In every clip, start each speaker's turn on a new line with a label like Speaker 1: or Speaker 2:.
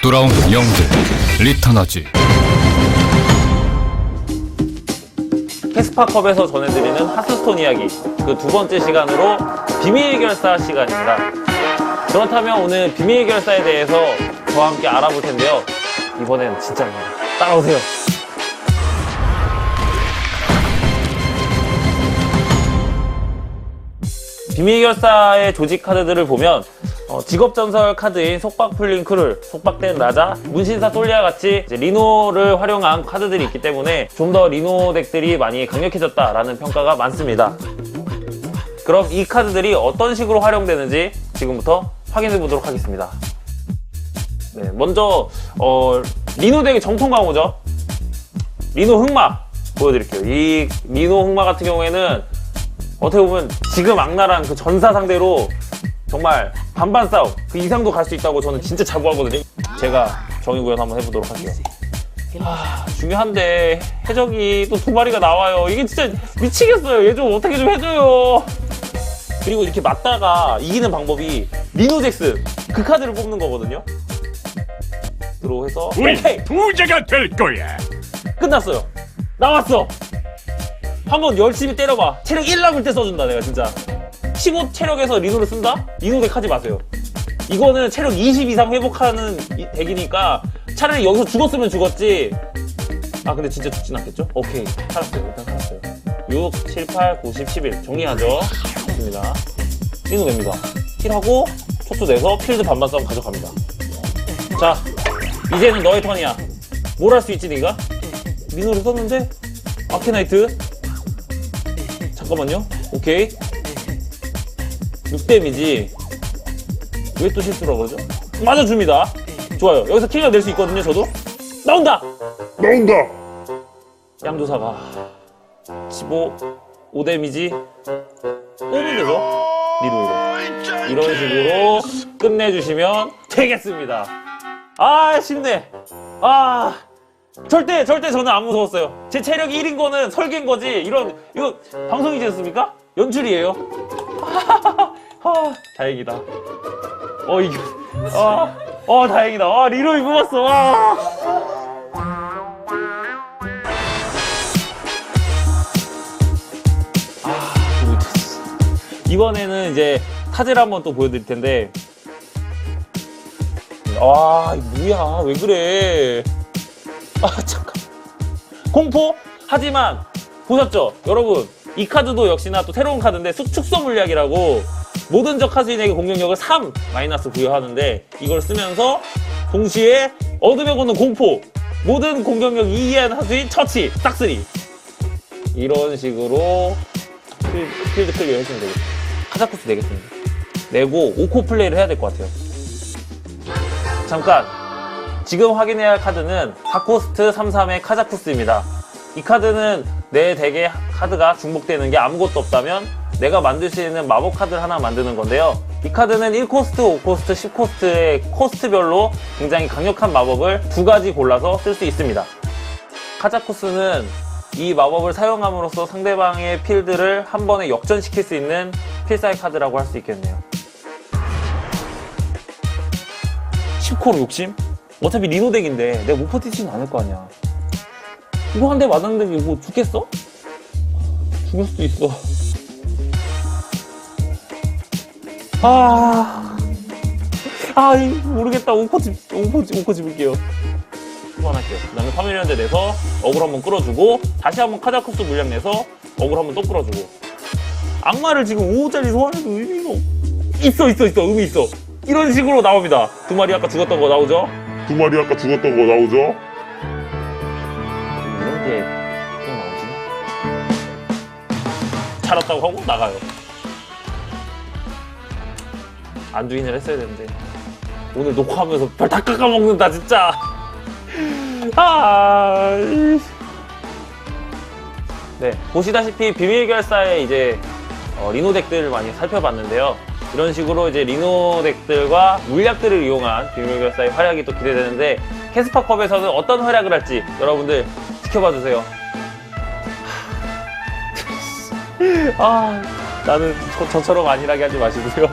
Speaker 1: 돌아온 영들 리턴하지.
Speaker 2: 캐스파컵에서 전해드리는 하스스톤 이야기, 그 두 번째 시간으로 비밀 결사 시간입니다. 그렇다면 오늘 비밀 결사에 대해서 저와 함께 알아볼 텐데요. 이번엔 진짜입니다. 따라오세요. 비밀 결사의 조직 카드들을 보면 직업전설 카드인 속박 풀린 크룰, 속박된 라자, 문신사 솔리아 같이 이제 리노를 활용한 카드들이 있기 때문에 좀 더 리노 덱들이 많이 강력해졌다라는 평가가 많습니다. 그럼 이 카드들이 어떤 식으로 활용되는지 지금부터 확인해 보도록 하겠습니다. 네, 먼저 리노 덱의 정통 강호죠. 리노 흑마 보여드릴게요. 이 리노 흑마 같은 경우에는 어떻게 보면 지금 악랄한 그 전사 상대로 정말 반반 싸움 그 이상도 갈 수 있다고 저는 진짜 자부하거든요. 제가 정의구현 한번 해보도록 할게요. 중요한데 해적이 또 두 마리가 나와요. 이게 진짜 미치겠어요. 얘 좀 어떻게 좀 해줘요. 그리고 이렇게 맞다가 이기는 방법이 리노잭스 그 카드를 뽑는 거거든요. 들어해서 오케이!
Speaker 3: 부자가 될 거야.
Speaker 2: 끝났어요. 나왔어. 한번 열심히 때려봐. 체력 1 남을 때 써준다 내가 진짜. 15 체력에서 리노를 쓴다? 리노 덱 하지 마세요. 이거는 체력 20 이상 회복하는 덱이니까 차라리 여기서 죽었으면 죽었지. 아 근데 진짜 죽진 않겠죠? 오케이 살았어요. 일단 살았어요. 6, 7, 8, 9, 10, 11 정리하죠. 좋습니다. 리노 됩니다. 힐하고 초수 내서 필드 반반 싸움 가져갑니다. 자 이제는 너의 턴이야. 뭘 할 수 있지 네가? 리노를 썼는데 아케나이트 잠깐만요. 오케이 6데미지 왜 또 실수라고 그러죠? 맞아줍니다. 좋아요. 여기서 킬각 낼 수 있거든요. 저도 나온다. 양조사가 15 5데미지 오면 되죠. 리노이로 이런 식으로 끝내주시면 되겠습니다. 아 쉽네. 아 절대 저는 안 무서웠어요. 제 체력이 1인 거는 설계인 거지. 이거 방송이지 않습니까? 연출이에요. 다행이다. 이게 다행이다. 리노이 뽑았어. 이번에는 이제 타제를 한번 또 보여드릴 텐데. 뭐야 왜 그래. 잠깐. 공포? 하지만 보셨죠? 여러분 이 카드도 역시나 또 새로운 카드인데 축소 물약이라고 모든 적 하수인에게 공격력을 3 마이너스 부여하는데 이걸 쓰면서 동시에 어둠의 권능 공포 모든 공격력 2 이하의 하수인 처치 싹쓸이 이런 식으로 필드 클리어 해주면 되겠습니다. 카자쿠스 내겠습니다. 내고 5코 플레이를 해야 될 것 같아요. 잠깐 지금 확인해야 할 카드는 4코스트 33의 카자쿠스입니다. 이 카드는 내 덱에 카드가 중복되는 게 아무것도 없다면 내가 만들 수 있는 마법 카드를 하나 만드는 건데요. 이 카드는 1코스트, 5코스트, 10코스트의 코스트별로 굉장히 강력한 마법을 두 가지 골라서 쓸 수 있습니다. 카자쿠스는 이 마법을 사용함으로써 상대방의 필드를 한 번에 역전시킬 수 있는 필살 카드라고 할 수 있겠네요. 10코로 욕심? 어차피 리노 덱인데 내가 못 버티지는 않을 거 아니야. 이거 한 대 맞았는데 뭐 죽겠어? 죽을 수도 있어. 모르겠다. 5코 집을게요. 그만할게요. 그 다음에 파멸연대 내서 어글 한번 끌어주고 다시 한번 카자쿠스 물량 내서 어글 한번 또 끌어주고 악마를 지금 5호짜리 소환해도 의미가 의미 있어. 이런 식으로 나옵니다. 두 마리 아까 죽었던 거 나오죠? 이런 게 나오지? 살았다고 하고 나가요. 안주인을 했어야 되는데 오늘 녹화하면서 별 다 깎아먹는다 진짜. 네, 보시다시피 비밀 결사의 이제 리노 덱들을 많이 살펴봤는데요. 이런 식으로 이제 리노 덱들과 물약들을 이용한 비밀 결사의 활약이 또 기대되는데 캐스파컵에서는 어떤 활약을 할지 여러분들 지켜봐 주세요. 나는 저처럼 안일하게 하지 마시고요.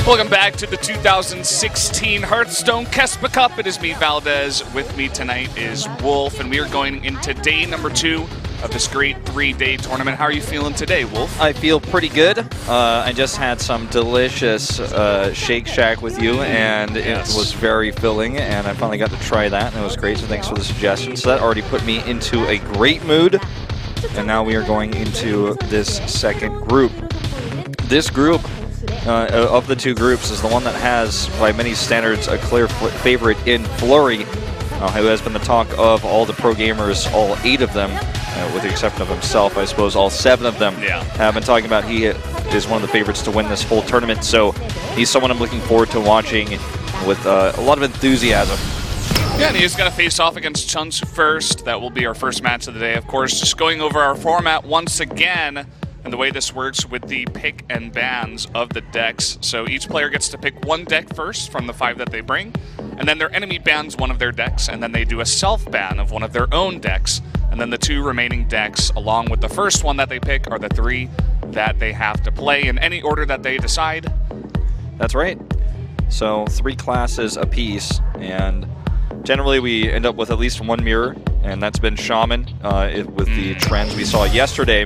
Speaker 3: Welcome back to the 2016 Hearthstone KeSPA Cup. It is me, Valdez. With me tonight is Wolf, and we are going into day number 2 of this great 3-day tournament. How are you feeling today, Wolf?
Speaker 4: I feel pretty good. I just had some delicious Shake Shack with you, and it was very filling, and I finally got to try that, and it was great, so thanks for the suggestion. So that already put me into a great mood, and now we are going into this second group. This group, of the two groups, is the one that has, by many standards, a clear favorite in Flurry, who has been the talk of all the pro gamers, all 8 of them, with the exception of himself. I suppose all 7 of them have been talking about he is one of the favorites to win this whole tournament. So he's someone I'm looking forward to watching with a lot of enthusiasm.
Speaker 3: Yeah, and he's got to face off against CheOnsu first. That will be our first match of the day. Of course, just going over our format once again, and the way this works with the pick and bans of the decks. So each player gets to pick one deck first from the 5 that they bring, and then their enemy bans one of their decks, and then they do a self-ban of one of their own decks, and then the 2 remaining decks, along with the first one that they pick, are the 3 that they have to play in any order that they decide.
Speaker 4: That's right. So 3 classes apiece, and generally we end up with at least 1 mirror, and that's been Shaman with the trends we saw yesterday.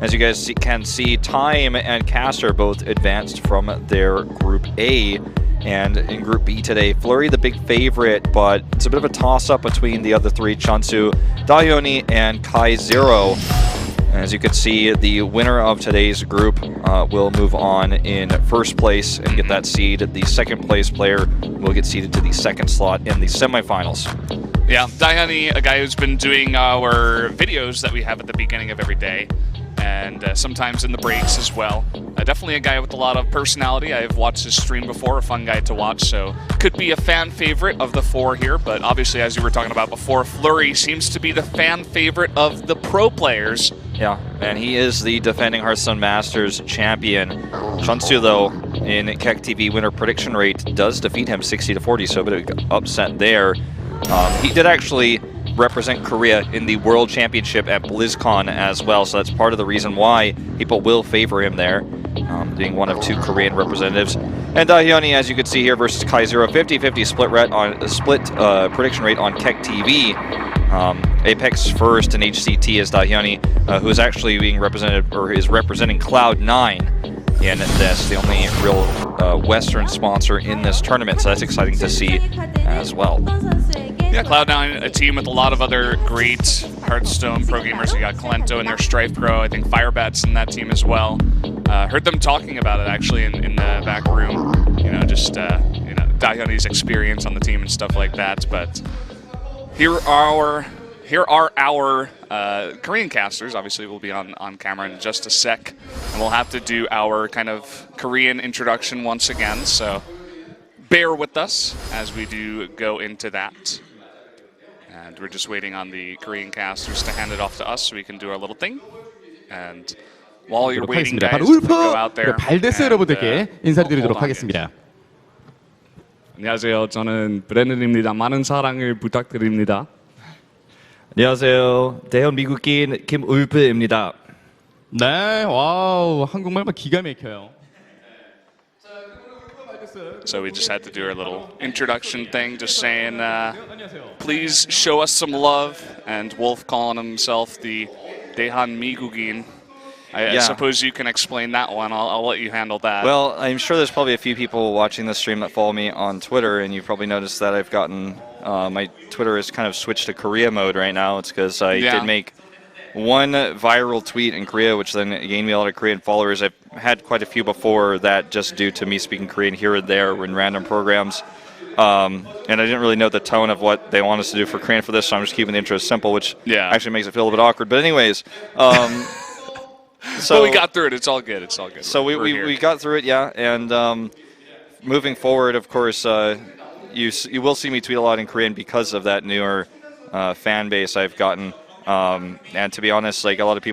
Speaker 4: As you guys can see, Time and Caster both advanced from their Group A. And in Group B today, Flurry the big favorite, but it's a bit of a toss-up between the other 3, CheOnsu, Dahyoni, and Kai0. As you can see, the winner of today's group will move on in first place and get that seed. The second place player will get seeded to the second slot in the semifinals.
Speaker 3: Yeah, Dahyoni, a guy who's been doing our videos that we have at the beginning of every day, and sometimes in the breaks as well. Definitely a guy with a lot of personality. I've watched his stream before, a fun guy to watch, so could be a fan favorite of the 4 here, but obviously, as you were talking about before, Flurry seems to be the fan favorite of the pro players.
Speaker 4: Yeah, and he is the defending Hearthstone Masters champion. CheOnsu, though, in KEK winner prediction rate, does defeat him 60-40, so a bit of an upset there. He did actually represent Korea in the World Championship at BlizzCon as well, so that's part of the reason why people will favor him there, being one of 2 Korean representatives. And Dahyoni, as you can see here, versus Kai0, 50-50 split prediction rate on KEK. Apex first in HCT is Dahyoni, who is actually being represented, or is representing Cloud9 in this, the only real Western sponsor in this tournament, so that's exciting to see as well.
Speaker 3: Yeah, Cloud9, a team with a lot of other great Hearthstone pro gamers. You got Kalento and their Strife Pro. I think Firebat's in that team as well. Heard them talking about it actually in the back room. You know, just Dahyoni's experience on the team and stuff like that. But here are our Korean casters. Obviously, we'll be on camera in just a sec, and we'll have to do our kind of Korean introduction once again. So bear with us as we do go into that. And we're just waiting on the Korean casters to hand it off to us so we can do our little thing. And while you're waiting, guys,
Speaker 5: 바로
Speaker 3: go out there.
Speaker 5: 발데스 여러분들께 인사드리도록 하겠습니다.
Speaker 6: 안녕하세요. 저는 브랜든입니다. 많은 사랑을 부탁드립니다.
Speaker 4: 안녕하세요. 대현 미국인 김울프입니다.
Speaker 5: 네, 와우, 한국말만 기가 막혀요.
Speaker 3: So we just had to do our little introduction thing, just saying, please show us some love. And Wolf calling himself the Daehan Migugin. I suppose you can explain that one. I'll let you handle that.
Speaker 4: Well, I'm sure there's probably a few people watching this stream that follow me on Twitter, and you've probably noticed that I've gotten my Twitter is kind of switched to Korea mode right now. It's because I did make one viral tweet in Korea, which then gained me a lot of Korean followers. I've had quite a few before that, just due to me speaking Korean here and there in random programs. And I didn't really know the tone of what they want us to do for Korean for this, so I'm just keeping the intro simple, which actually makes it feel a bit awkward. But anyways,
Speaker 3: so we got through it. It's all good. It's all good.
Speaker 4: So we got through it, yeah. And moving forward, of course, you will see me tweet a lot in Korean because of that newer fan base I've gotten. And to be honest, like a lot of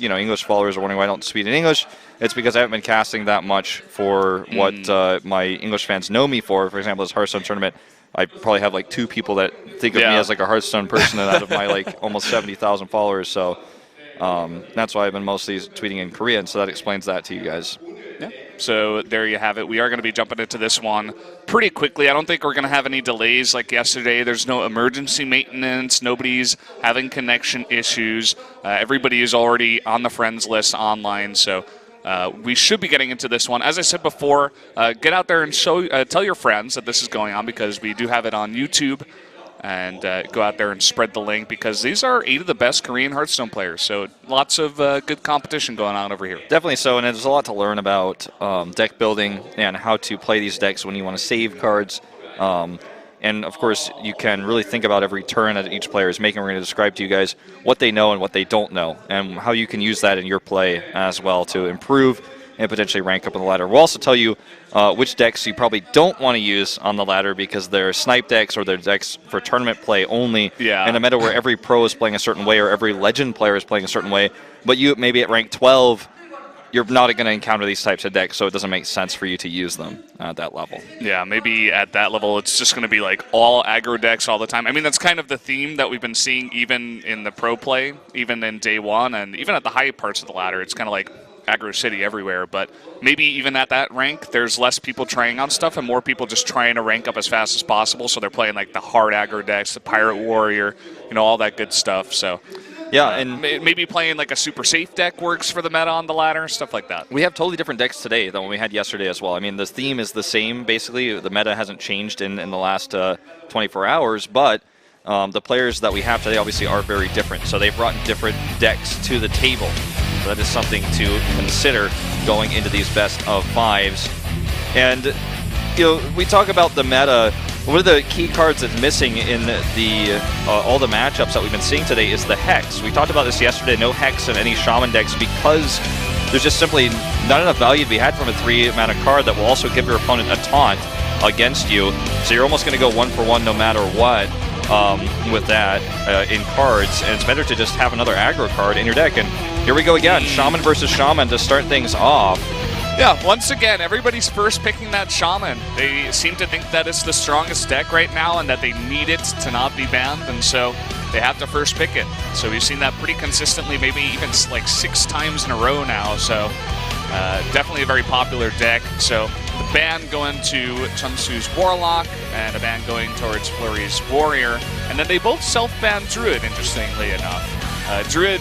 Speaker 4: English followers are wondering why I don't tweet in English. It's because I haven't been casting that much for what my English fans know me for. For example, this Hearthstone tournament, I probably have like 2 people that think of me as like a Hearthstone person out of my like almost 70,000 followers. So that's why I've been mostly tweeting in Korean. So that explains that to you guys.
Speaker 3: Yeah. So there you have it. We are going to be jumping into this one pretty quickly. I don't think we're going to have any delays like yesterday. There's no emergency maintenance. Nobody's having connection issues. Everybody is already on the friends list online. So we should be getting into this one. As I said before, get out there and tell your friends that this is going on, because we do have it on YouTube. And go out there and spread the link, because these are 8 of the best Korean Hearthstone players. So lots of good competition going on over here.
Speaker 4: Definitely so, and there's a lot to learn about deck building and how to play these decks when you want to save cards. And of course, you can really think about every turn that each player is making. We're going to describe to you guys what they know and what they don't know, and how you can use that in your play as well to improve and potentially rank up on the ladder. We'll also tell you which decks you probably don't want to use on the ladder, because they're snipe decks or they're decks for tournament play only.
Speaker 3: Yeah.
Speaker 4: In a meta where every pro is playing a certain way or every legend player is playing a certain way, but you maybe at rank 12, you're not going to encounter these types of decks, so it doesn't make sense for you to use them at that level.
Speaker 3: Yeah, maybe at that level it's just going to be like all aggro decks all the time. I mean, that's kind of the theme that we've been seeing even in the pro play, even in day one, and even at the high parts of the ladder. It's kind of like aggro city everywhere, but maybe even at that rank, there's less people trying on stuff and more people just trying to rank up as fast as possible. So they're playing like the hard aggro decks, the Pirate Warrior, all that good stuff. So
Speaker 4: yeah, and
Speaker 3: maybe playing like a super safe deck works for the meta on the ladder, stuff like that.
Speaker 4: we have totally different decks today than what we had yesterday as well. I mean, the theme is the same, basically. The meta hasn't changed in the last 24 hours, but the players that we have today obviously are very different. So they've brought different decks to the table. So that is something to consider going into these best of 5s. And, we talk about the meta. One of the key cards that's missing in the all the matchups that we've been seeing today is the Hex. We talked about this yesterday, no Hex in any Shaman decks, because there's just simply not enough value to be had from a 3-mana card that will also give your opponent a taunt against you. So you're almost going to go 1-for-1 no matter what with that in cards, and it's better to just have another aggro card in your deck. And here we go again, Shaman versus Shaman to start things off.
Speaker 3: Yeah, once again, everybody's first picking that Shaman. They seem to think that it's the strongest deck right now and that they need it to not be banned, and so they have to first pick it. So we've seen that pretty consistently, maybe even like 6 times in a row now. So definitely a very popular deck. So the ban going to CheOnsu's Warlock and a ban going towards Flurry's Warrior. And then they both self-ban Druid, interestingly enough. Druid,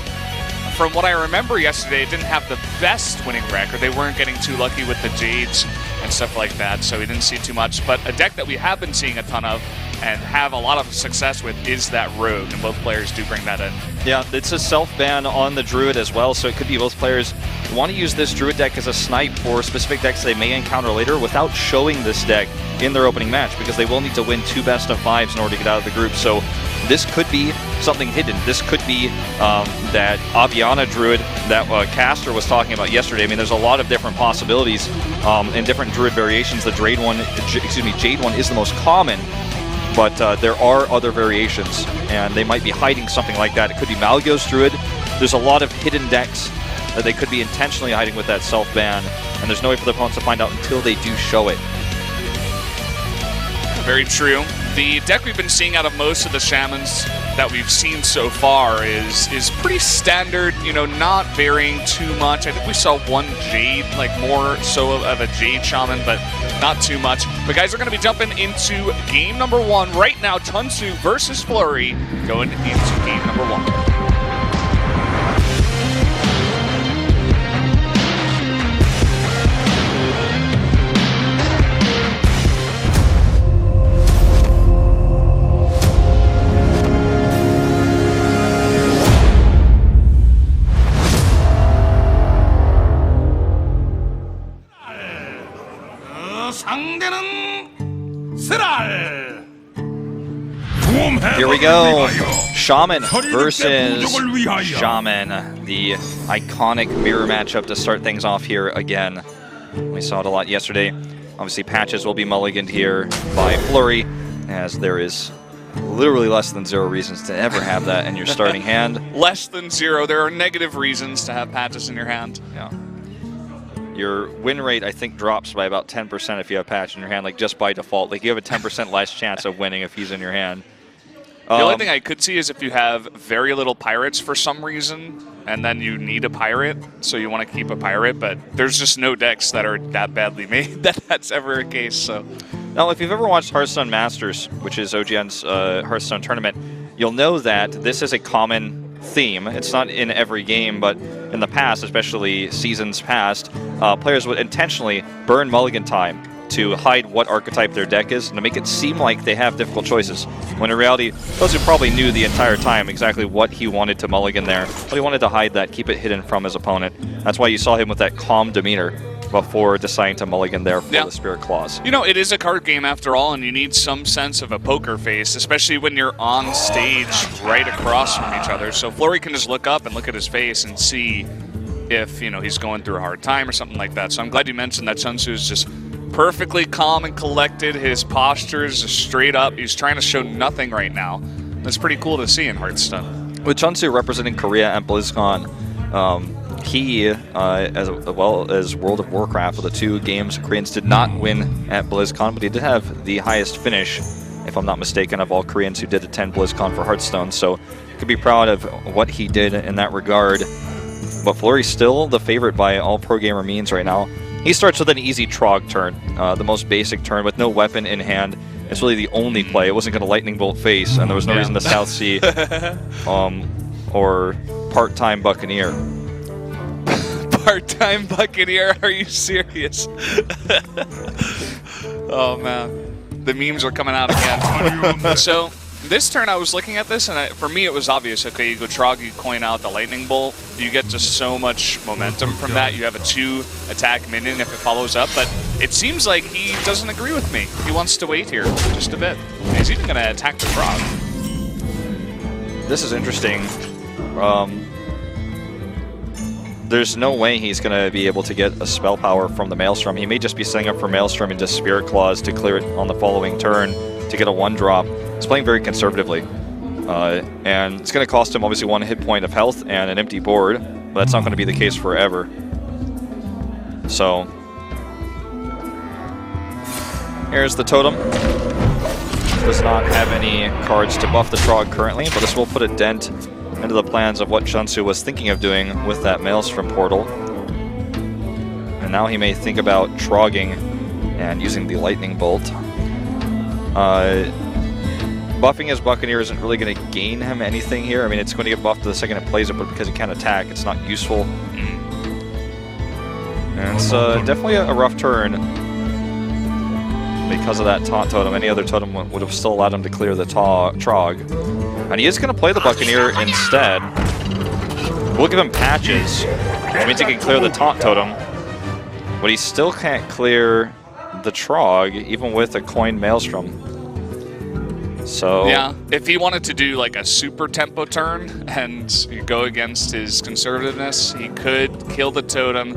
Speaker 3: from what I remember yesterday, didn't have the best winning record. They weren't getting too lucky with the Jades and stuff like that, so we didn't see too much. But a deck that we have been seeing a ton of and have a lot of success with is that Rogue, and both players do bring that in.
Speaker 4: Yeah, it's a self-ban on the Druid as well, so it could be both players want to use this Druid deck as a snipe for specific decks they may encounter later without showing this deck in their opening match, because they will need to win 2 best of 5s in order to get out of the group. So this could be something hidden. This could be that Aviana Druid that Caster was talking about yesterday. I mean, there's a lot of different possibilities in different Druid variations. The Jade one is the most common, but there are other variations, and they might be hiding something like that. It could be Malgio's Druid. There's a lot of hidden decks that they could be intentionally hiding with that self-ban, and there's no way for the opponents to find out until they do show it.
Speaker 3: Very true. The deck we've been seeing out of most of the Shamans that we've seen so far is pretty standard, not varying too much. I think we saw one Jade, like more so of a Jade Shaman, but not too much. But guys, we're going to be jumping into game number 1 right now. CheOnsu versus Flurry going into game number 1.
Speaker 4: Here we go. Shaman versus Shaman, the iconic mirror matchup to start things off here again. We saw it a lot yesterday. Obviously, patches will be mulliganed here by Flurry, as there is literally less than 0 reasons to ever have that in your starting hand.
Speaker 3: Less than 0. There are negative reasons to have patches in your hand.
Speaker 4: Yeah. Your win rate, I think, drops by about 10% if you have patch in your hand, like just by default. Like you have a 10% less chance of winning if he's in your hand.
Speaker 3: The only thing I could see is if you have very little pirates for some reason, and then you need a pirate, so you want to keep a pirate, but there's just no decks that are that badly made that that's ever a case. So
Speaker 4: Now, if you've ever watched Hearthstone Masters, which is OGN's Hearthstone tournament, you'll know that this is a common theme. It's not in every game, but in the past, especially seasons past, players would intentionally burn mulligan time to hide what archetype their deck is and to make it seem like they have difficult choices. When in reality, those who probably knew the entire time exactly what he wanted to mulligan there, but he wanted to hide that, keep it hidden from his opponent. That's why you saw him with that calm demeanor before deciding to mulligan there for the Spirit Claws.
Speaker 3: You know, it is a card game after all, and you need some sense of a poker face, especially when you're on stage right across from each other. So Flurry can just look up and look at his face and see if, you know, he's going through a hard time or something like that. So I'm glad you mentioned that CheOnsu is just perfectly calm and collected. His posture is just straight up. He's trying to show nothing right now. That's pretty cool to see in Hearthstone.
Speaker 4: With CheOnsu representing Korea at BlizzCon, he, as well as World of Warcraft, were the two games Koreans did not win at BlizzCon, but he did have the highest finish, if I'm not mistaken, of all Koreans who did attend BlizzCon for Hearthstone. So could be proud of what he did in that regard. But Flurry's still the favorite by all pro gamer means right now. He starts with an easy Trog turn, the most basic turn with no weapon in hand. It's really the only play. It wasn't going to Lightning Bolt face, and there was no reason to South Sea or Part-Time Buccaneer.
Speaker 3: Part-time Buccaneer, are you serious? Oh man, the memes are coming out again. So this turn I was looking at this, and for me it was obvious. Okay, you go Trog, you coin out the Lightning Bolt. You get just so much momentum from that. You have a 2-attack minion if it follows up, but it seems like he doesn't agree with me. He wants to wait here just a bit. And he's even going to attack the Trog.
Speaker 4: This is interesting. There's no way he's going to be able to get a spell power from the Maelstrom. He may just be setting up for Maelstrom and just Spirit Claws to clear it on the following turn to get a 1-drop. He's playing very conservatively. And it's going to cost him obviously 1 hit point of health and an empty board, but that's not going to be the case forever. So here's the totem. Does not have any cards to buff the Trog currently, but this will put a dent into the plans of what CheOnsu was thinking of doing with that Maelstrom portal. And now he may think about Trogging and using the Lightning Bolt. Buffing his Buccaneer isn't really going to gain him anything here. I mean, it's going to get buffed the second it plays it, but because it can't attack, it's not useful. And it's definitely a rough turn because of that taunt totem. Any other totem would have still allowed him to clear the Trog. And he is going to play the Buccaneer instead. We'll give him patches. That means he can clear the taunt totem, but he still can't clear the Trog, even with a coined Maelstrom. So
Speaker 3: yeah, if he wanted to do like a super tempo turn and go against his conservativeness, he could kill the totem,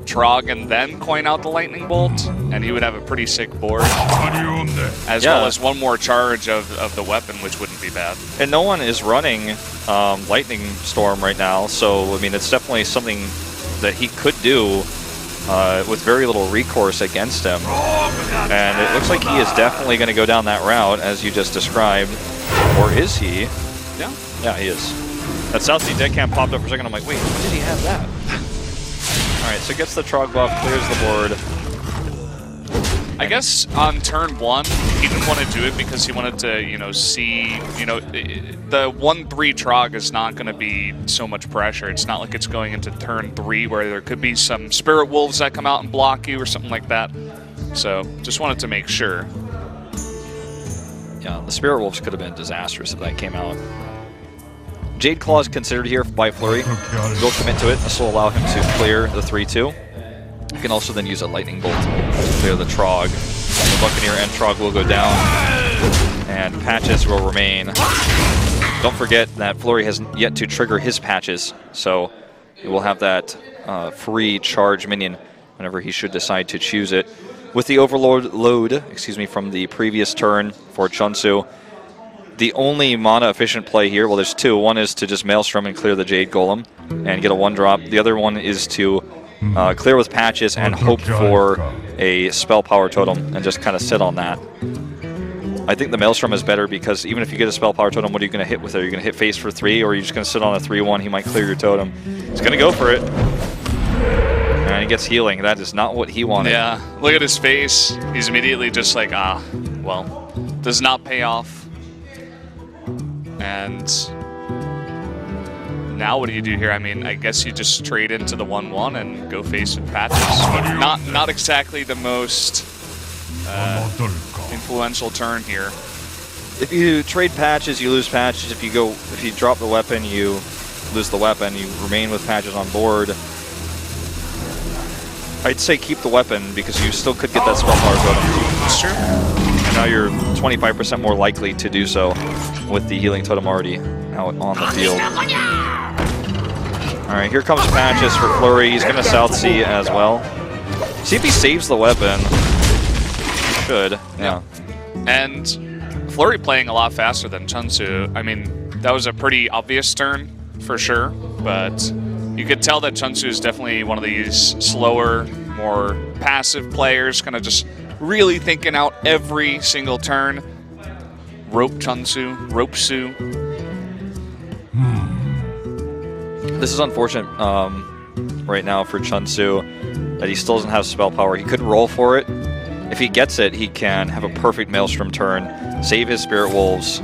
Speaker 3: Trog, and then coin out the Lightning Bolt, and he would have a pretty sick board. As well as one more charge of the weapon, which wouldn't be bad.
Speaker 4: And no one is running Lightning Storm right now, so I mean it's definitely something that he could do with very little recourse against him. And it looks like he is definitely going to go down that route, as you just described. Or is he?
Speaker 3: Yeah.
Speaker 4: Yeah, he is. That South Sea deck camp popped up for a second. I'm like, wait, when did he have that? All right, so gets the Trog buff, clears the board.
Speaker 3: I guess on turn 1, he didn't want to do it because he wanted to, you know, see, you know, the 1-3 Trog is not going to be so much pressure. It's not like it's going into turn 3 where there could be some Spirit Wolves that come out and block you or something like that. So just wanted to make sure.
Speaker 4: Yeah, the Spirit Wolves could have been disastrous if that came out. Jade Claw is considered here by Flurry. Will commit to it. This will allow him to clear the 3-2. You can also then use a Lightning Bolt to clear the Trog. The Buccaneer and Trog will go down, and patches will remain. Don't forget that Flurry has yet to trigger his patches, so he will have that free charge minion whenever he should decide to choose it. With the overload, from the previous turn for CheOnsu, the only mana-efficient play here, well, there's two. One is to just Maelstrom and clear the Jade Golem and get a 1-drop. The other one is to clear with patches and hope for a spell power totem and just kind of sit on that. I think the Maelstrom is better because even if you get a Spell Power Totem, what are you going to hit with it? Are you going to hit face for 3, or are you just going to sit on a 3-1? He might clear your totem. He's going to go for it. And he gets healing. That is not what he wanted.
Speaker 3: Yeah, look at his face. He's immediately just like, well, does not pay off. And now what do you do here? I mean, I guess you just trade into the 1-1 and go face with patches. Not exactly the most influential turn here.
Speaker 4: If you trade patches, you lose patches. If you drop the weapon, you lose the weapon. You remain with patches on board. I'd say keep the weapon because you still could get that spell power totem.
Speaker 3: That's true.
Speaker 4: And now you're 25% more likely to do so with the healing totem already out on the field. All right, here comes patches for Flurry. He's going to South Sea as well. See if he saves the weapon. He should. Yeah.
Speaker 3: And Flurry playing a lot faster than CheOnsu. I mean, that was a pretty obvious turn for sure, but you could tell that CheOnsu is definitely one of these slower, more passive players, kind of just really thinking out every single turn. Rope Su.
Speaker 4: This is unfortunate right now for CheOnsu that he still doesn't have spell power. He could roll for it. If he gets it, he can have a perfect Maelstrom turn, save his Spirit Wolves.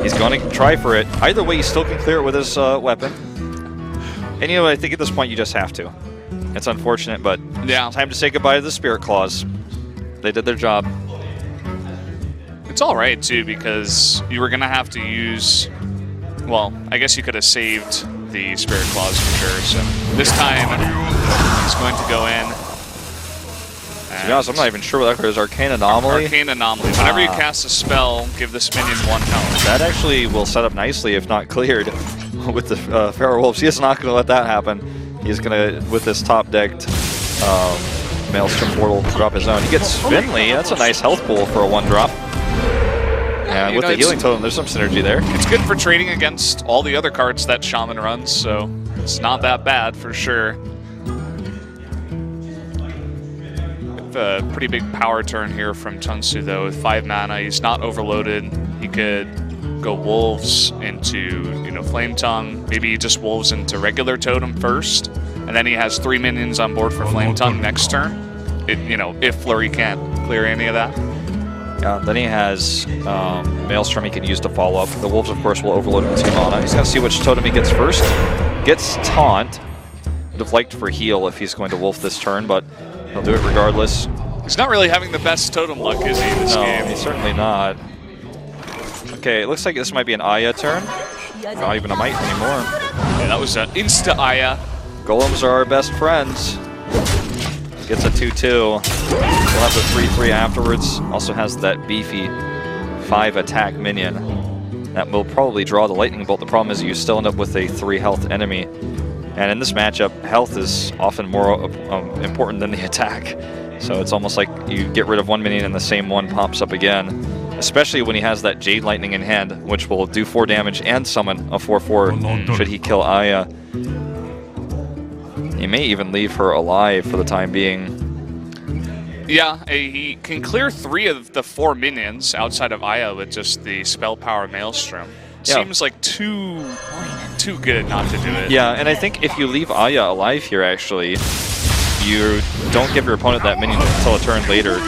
Speaker 4: He's going to try for it. Either way, he still can clear it with his weapon. And you know, I think at this point you just have to. It's unfortunate, but
Speaker 3: yeah,
Speaker 4: time to say goodbye to the Spirit Claws. They did their job.
Speaker 3: It's all right too, because you were gonna have to use. Well, I guess you could have saved the Spirit Claws for sure. So this time he's going to go in.
Speaker 4: To be honest, I'm not even sure what that is. Arcane Anomaly?
Speaker 3: Arcane Anomaly. Whenever you cast a spell, give this minion 1 health.
Speaker 4: That actually will set up nicely if not cleared with the Feral Wolves. He is not going to let that happen. He's going to, with this top-decked Maelstrom Portal, drop his own. He gets Finley. That's a nice health pool for a 1-drop. And with the Healing Totem, there's some synergy there.
Speaker 3: It's good for trading against all the other cards that Shaman runs, so it's not that bad for sure. A pretty big power turn here from CheOnsu though. With 5 mana, he's not overloaded. He could go Wolves into, you know, Flame Tongue. Maybe he just Wolves into regular Totem first, and then he has 3 minions on board for Flame Tongue next turn. You know, if Flurry can't clear any of that.
Speaker 4: Yeah, then he has Maelstrom he can use to follow up. The Wolves, of course, will overload him with 2 mana. He's going to see which Totem he gets first. Gets Taunt. Would have liked for heal if he's going to Wolf this turn, but he'll do it regardless.
Speaker 3: He's not really having the best totem luck, is he, in this game?
Speaker 4: No, he's certainly not. Okay, it looks like this might be an Aya turn. Not even a Might anymore.
Speaker 3: Yeah, that was an insta-Aya.
Speaker 4: Golems are our best friends. Gets a 2-2. He'll have the 3-3 afterwards. Also has that beefy 5 attack minion. That will probably draw the Lightning Bolt. The problem is you still end up with a 3 health enemy. And in this matchup, health is often more important than the attack. So it's almost like you get rid of 1 minion and the same one pops up again. Especially when he has that Jade Lightning in hand, which will do 4 damage and summon a 4/4 should he kill Aya. He may even leave her alive for the time being.
Speaker 3: Yeah, he can clear 3 of the 4 minions outside of Aya with just the Spell Power Maelstrom.
Speaker 4: Yeah.
Speaker 3: Seems like too good not to do it.
Speaker 4: Yeah, and I think if you leave Aya alive here, actually, you don't give your opponent that minion until a turn later.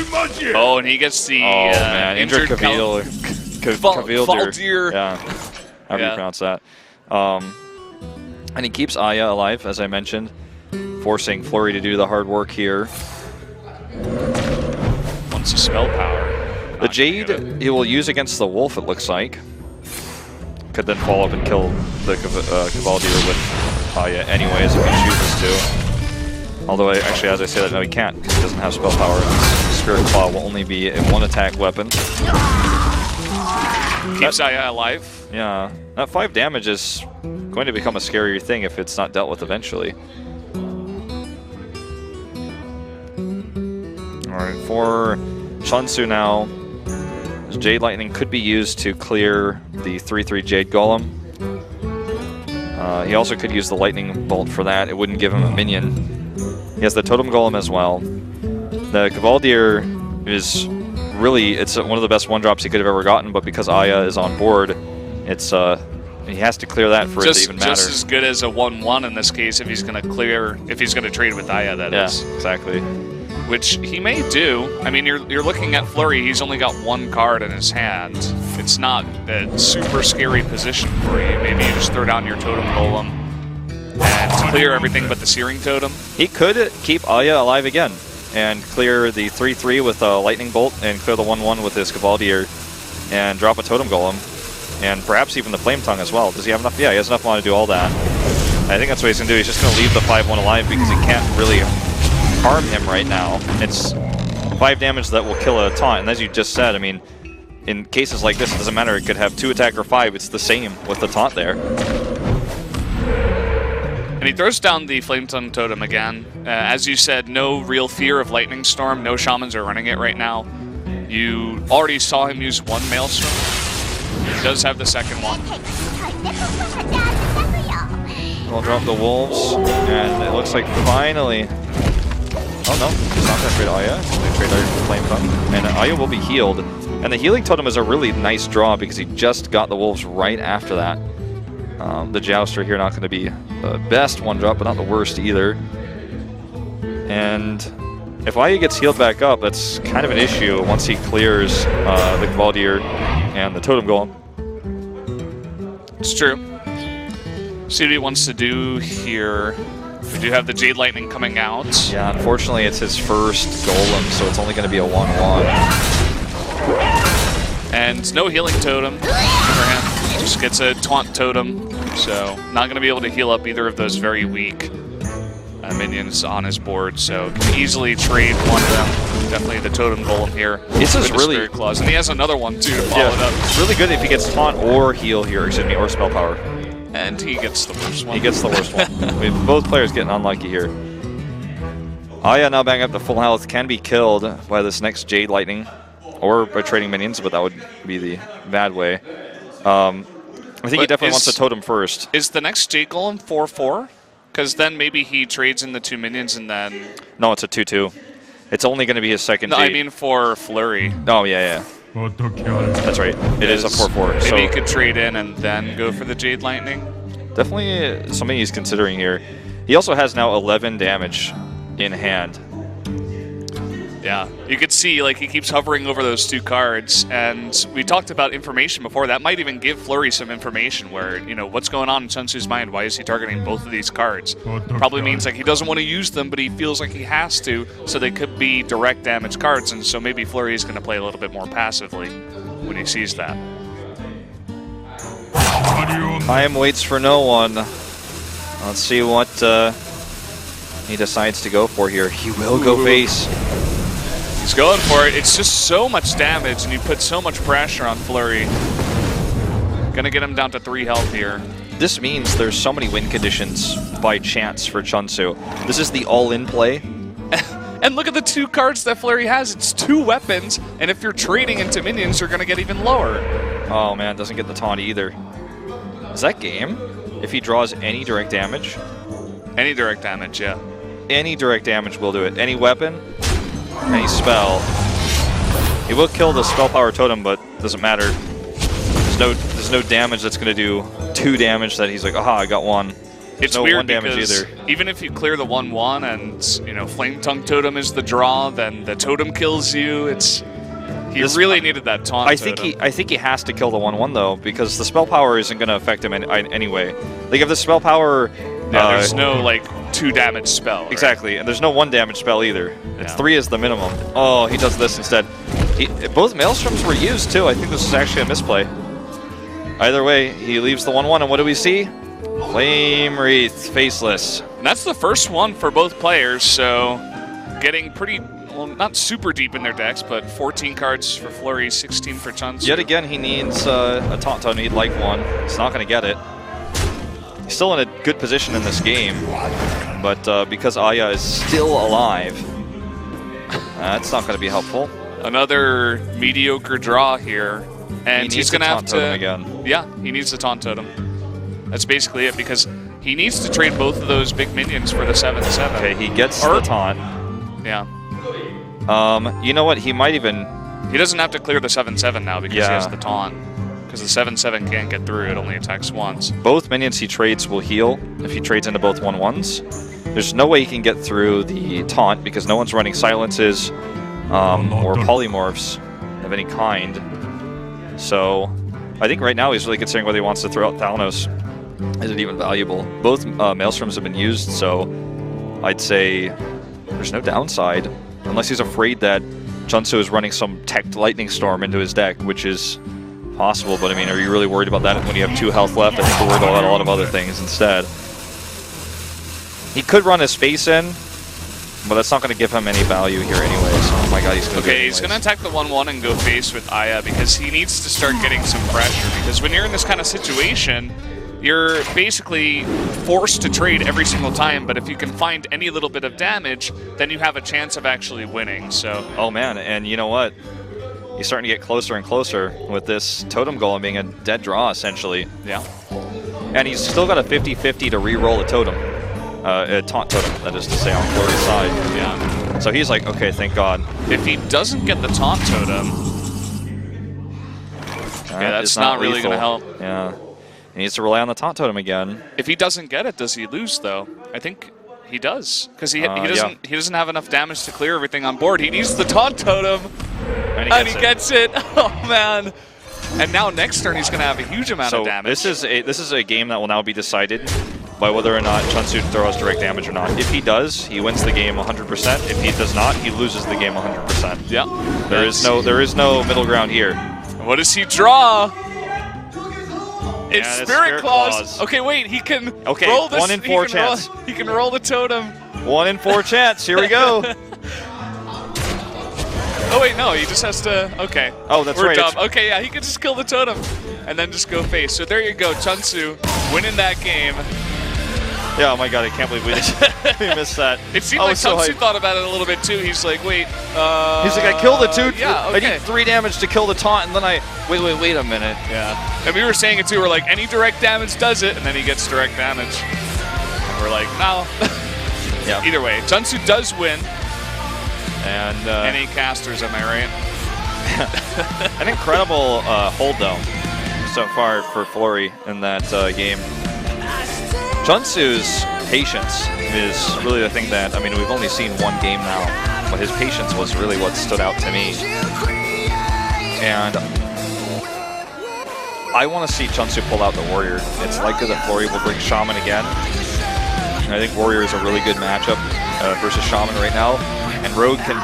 Speaker 3: Oh, and he gets the
Speaker 4: injured Kavil.
Speaker 3: Valdir.
Speaker 4: Yeah, how do you pronounce that? And he keeps Aya alive, as I mentioned, forcing Flurry to do the hard work here.
Speaker 3: Wants a spell power.
Speaker 4: The Jade he will use against the Wolf, it looks like. Could then follow up and kill the Cavaldier with Aya anyways if he chooses to. Although, actually, as I say that, no, he can't because he doesn't have spell power. Spirit Claw will only be a 1-attack weapon.
Speaker 3: Keeps Aya alive.
Speaker 4: Yeah, that 5 damage is going to become a scarier thing if it's not dealt with eventually. Alright, for CheOnsu now, Jade Lightning could be used to clear the 3/3 Jade Golem. He also could use the Lightning Bolt for that. It wouldn't give him a minion. He has the Totem Golem as well. The Cavaldier is really, it's one of the best one-drops he could have ever gotten, but because Aya is on board, it's he has to clear that for it to even matter.
Speaker 3: Just as good as a 1-1 in this case if he's going to trade with Aya, that is.
Speaker 4: Yeah, exactly.
Speaker 3: Which he may do. I mean, you're looking at Flurry. He's only got one card in his hand. It's not a super scary position for you. Maybe you just throw down your Totem Golem and clear everything but the Searing Totem.
Speaker 4: He could keep Aya alive again and clear the 3-3 with a Lightning Bolt and clear the 1-1 with his Gavaldir and drop a Totem Golem and perhaps even the Flame Tongue as well. Does he have enough? Yeah, he has enough mana to do all that. I think that's what he's going to do. He's just going to leave the 5-1 alive because he can't really harm him right now. It's 5 damage that will kill a taunt, and as you just said, I mean, in cases like this, it doesn't matter. It could have 2 attack or 5. It's the same with the taunt there.
Speaker 3: And he throws down the Flame Tongue Totem again. As you said, no real fear of Lightning Storm. No Shamans are running it right now. You already saw him use 1 Maelstrom. He does have the second one.
Speaker 4: We'll drop the Wolves, and it looks like finally... Oh no, he's not going to trade Aya. He's going to trade our Flame Tongue. And Aya will be healed. And the Healing Totem is a really nice draw because he just got the Wolves right after that. The Jouster here not going to be the best one-drop, but not the worst either. And if Aya gets healed back up, that's kind of an issue once he clears the Gavaldir and the Totem Golem.
Speaker 3: It's true. See what he wants to do here. We do have the Jade Lightning coming out.
Speaker 4: Yeah, unfortunately it's his first Golem, so it's only going to be a 1-1.
Speaker 3: And no Healing Totem for him. Just gets a Taunt Totem, so not going to be able to heal up either of those very weak minions on his board, so can easily trade one of them. Definitely the Totem Golem here.
Speaker 4: This is really...
Speaker 3: Spirit Claws. And he has another one too to follow it up.
Speaker 4: It's really good if he gets Taunt or Heal here, excuse me, or Spell Power.
Speaker 3: And he gets the worst one.
Speaker 4: He gets the worst one. I mean, both players getting unlucky here. Aya now bang up to full health, can be killed by this next Jade Lightning, or by trading minions, but that would be the bad way. I think he definitely wants the Totem first.
Speaker 3: Is the next Jade Golem 4-4? Because then maybe he trades in the 2 minions and then...
Speaker 4: No, it's a 2-2. It's only going to be his second Jade.
Speaker 3: I mean for Flurry.
Speaker 4: Oh, yeah. That's right. It is a 4-4.
Speaker 3: Maybe
Speaker 4: so
Speaker 3: he could trade in and then go for the Jade Lightning.
Speaker 4: Definitely something he's considering here. He also has now 11 damage in hand.
Speaker 3: Yeah, you could see like he keeps hovering over those 2 cards, and we talked about information before. That might even give Flurry some information where, you know, what's going on in CheOnsu's mind? Why is he targeting both of these cards? Probably means like he doesn't want to use them, but he feels like he has to, so they could be direct damage cards, and so maybe Flurry is going to play a little bit more passively when he sees that.
Speaker 4: Time waits for no one. Let's see what he decides to go for here. He will go face.
Speaker 3: He's going for it. It's just so much damage, and you put so much pressure on Flurry. Gonna get him down to 3 health here.
Speaker 4: This means there's so many win conditions by chance for CheOnsu. This is the all-in play.
Speaker 3: And look at the 2 cards that Flurry has. It's 2 weapons, and if you're trading into minions, you're gonna get even lower.
Speaker 4: Oh man, doesn't get the taunt either. Is that game? If he draws any direct damage?
Speaker 3: Any direct damage, yeah.
Speaker 4: Any direct damage will do it. Any weapon, any spell. He will kill the Spell Power Totem, but doesn't matter. There's no damage that's going to do 2 damage that he's like, aha, I got 1.
Speaker 3: It's
Speaker 4: no
Speaker 3: weird
Speaker 4: 1 damage
Speaker 3: because
Speaker 4: either.
Speaker 3: Even if you clear the 1-1 and, you know, Flame Tongue Totem is the draw, then the Totem kills you. He really needed that taunt.
Speaker 4: I think he has to kill the 1-1 though, because the Spell Power isn't going to affect him anyway. Like if the Spell Power...
Speaker 3: Yeah, there's no like 2 damage spell. Right?
Speaker 4: Exactly, and there's no 1 damage spell either. It's 3 is the minimum. Oh, he does this instead. Both Maelstroms were used too. I think this is actually a misplay. Either way, he leaves the 1-1, and what do we see? Flame Wreath, faceless.
Speaker 3: And that's the first one for both players, so getting pretty, well, not super deep in their decks, but 14 cards for Flurry, 16 for CheOnsu.
Speaker 4: Yet again, he needs a Taunt Totem. He'd like one. He's not going to get it. He's still in a good position in this game, but because Aya is still alive, that's not going to be helpful.
Speaker 3: Another mediocre draw here, and he's going to have to...
Speaker 4: again.
Speaker 3: Yeah, he needs the Taunt Totem. That's basically it, because he needs to trade both of those big minions for the 7/7.
Speaker 4: Okay, he gets the taunt.
Speaker 3: Yeah.
Speaker 4: You know what? He might even
Speaker 3: He doesn't have to clear the 7-7 now because he
Speaker 4: Yeah.
Speaker 3: has the taunt. Because the 7-7 can't get through, it only attacks once.
Speaker 4: Both minions he trades will heal if he trades into both 1/1s. There's no way he can get through the taunt because no one's running silences or polymorphs of any kind. So I think right now he's really considering whether he wants to throw out Thalnos. Is it even valuable? Both Maelstroms have been used, so I'd say there's no downside. Unless he's afraid that CheOnsu is running some teched Lightning Storm into his deck, which is possible, but I mean, are you really worried about that when you have 2 health left? I think we're worried about a lot of other things instead. He could run his space in, but that's not going to give him any value here anyways. Oh my god, he's going to
Speaker 3: Okay, he's going to attack the 1-1 and go face with Aya because he needs to start getting some pressure. Because when you're in this kind of situation, you're basically forced to trade every single time, but if you can find any little bit of damage, then you have a chance of actually winning. So.
Speaker 4: Oh man, and you know what? He's starting to get closer and closer with this Totem Golem being a dead draw, essentially.
Speaker 3: Yeah.
Speaker 4: And he's still got a 50-50 to re-roll a Totem. A Taunt Totem, that is to say, on Flurry's side.
Speaker 3: Yeah.
Speaker 4: So he's like, okay, thank God.
Speaker 3: If he doesn't get the Taunt Totem, yeah, that's not really going to help.
Speaker 4: Yeah. He needs to rely on the Taunt Totem again.
Speaker 3: If he doesn't get it, does he lose, though? I think he does, because he doesn't have enough damage to clear everything on board. He needs the Taunt Totem, and he gets it. Oh, man. And now next turn, he's going to have a huge amount of damage.
Speaker 4: This is a game that will now be decided by whether or not CheOnsu throws direct damage or not. If he does, he wins the game 100%. If he does not, he loses the game 100%.
Speaker 3: Yeah.
Speaker 4: There is no middle ground here.
Speaker 3: What does he draw? It's
Speaker 4: Yeah,
Speaker 3: Spirit Claws. Okay, wait, he can roll this.
Speaker 4: 1 in 4 chance.
Speaker 3: He can roll the totem.
Speaker 4: 1 in 4 chance. Here we go.
Speaker 3: Oh wait, no, he just has to. Okay.
Speaker 4: Oh, that's
Speaker 3: We're
Speaker 4: right.
Speaker 3: dumb. Okay, yeah, he can just kill the totem and then just go face. So there you go, CheOnsu winning that game.
Speaker 4: Yeah, oh my god, I can't believe we missed that.
Speaker 3: It seemed like CheOnsu thought about it a little bit too. He's like, wait.
Speaker 4: He's like, I killed the 2.
Speaker 3: Yeah, okay.
Speaker 4: I need 3 damage to kill the taunt, and then I wait a minute.
Speaker 3: Yeah. And we were saying it too. We're like, any direct damage does it, and then he gets direct damage. And we're like, no.
Speaker 4: Yeah.
Speaker 3: Either way, CheOnsu does win.
Speaker 4: And
Speaker 3: Any casters, am I right?
Speaker 4: an incredible hold though so far for Flurry in that game. CheOnsu's patience is really the thing that, I mean, we've only seen 1 game now, but his patience was really what stood out to me. And I want to see CheOnsu pull out the Warrior. It's likely that Flurry will bring Shaman again. And I think Warrior is a really good matchup versus Shaman right now. And Rogue can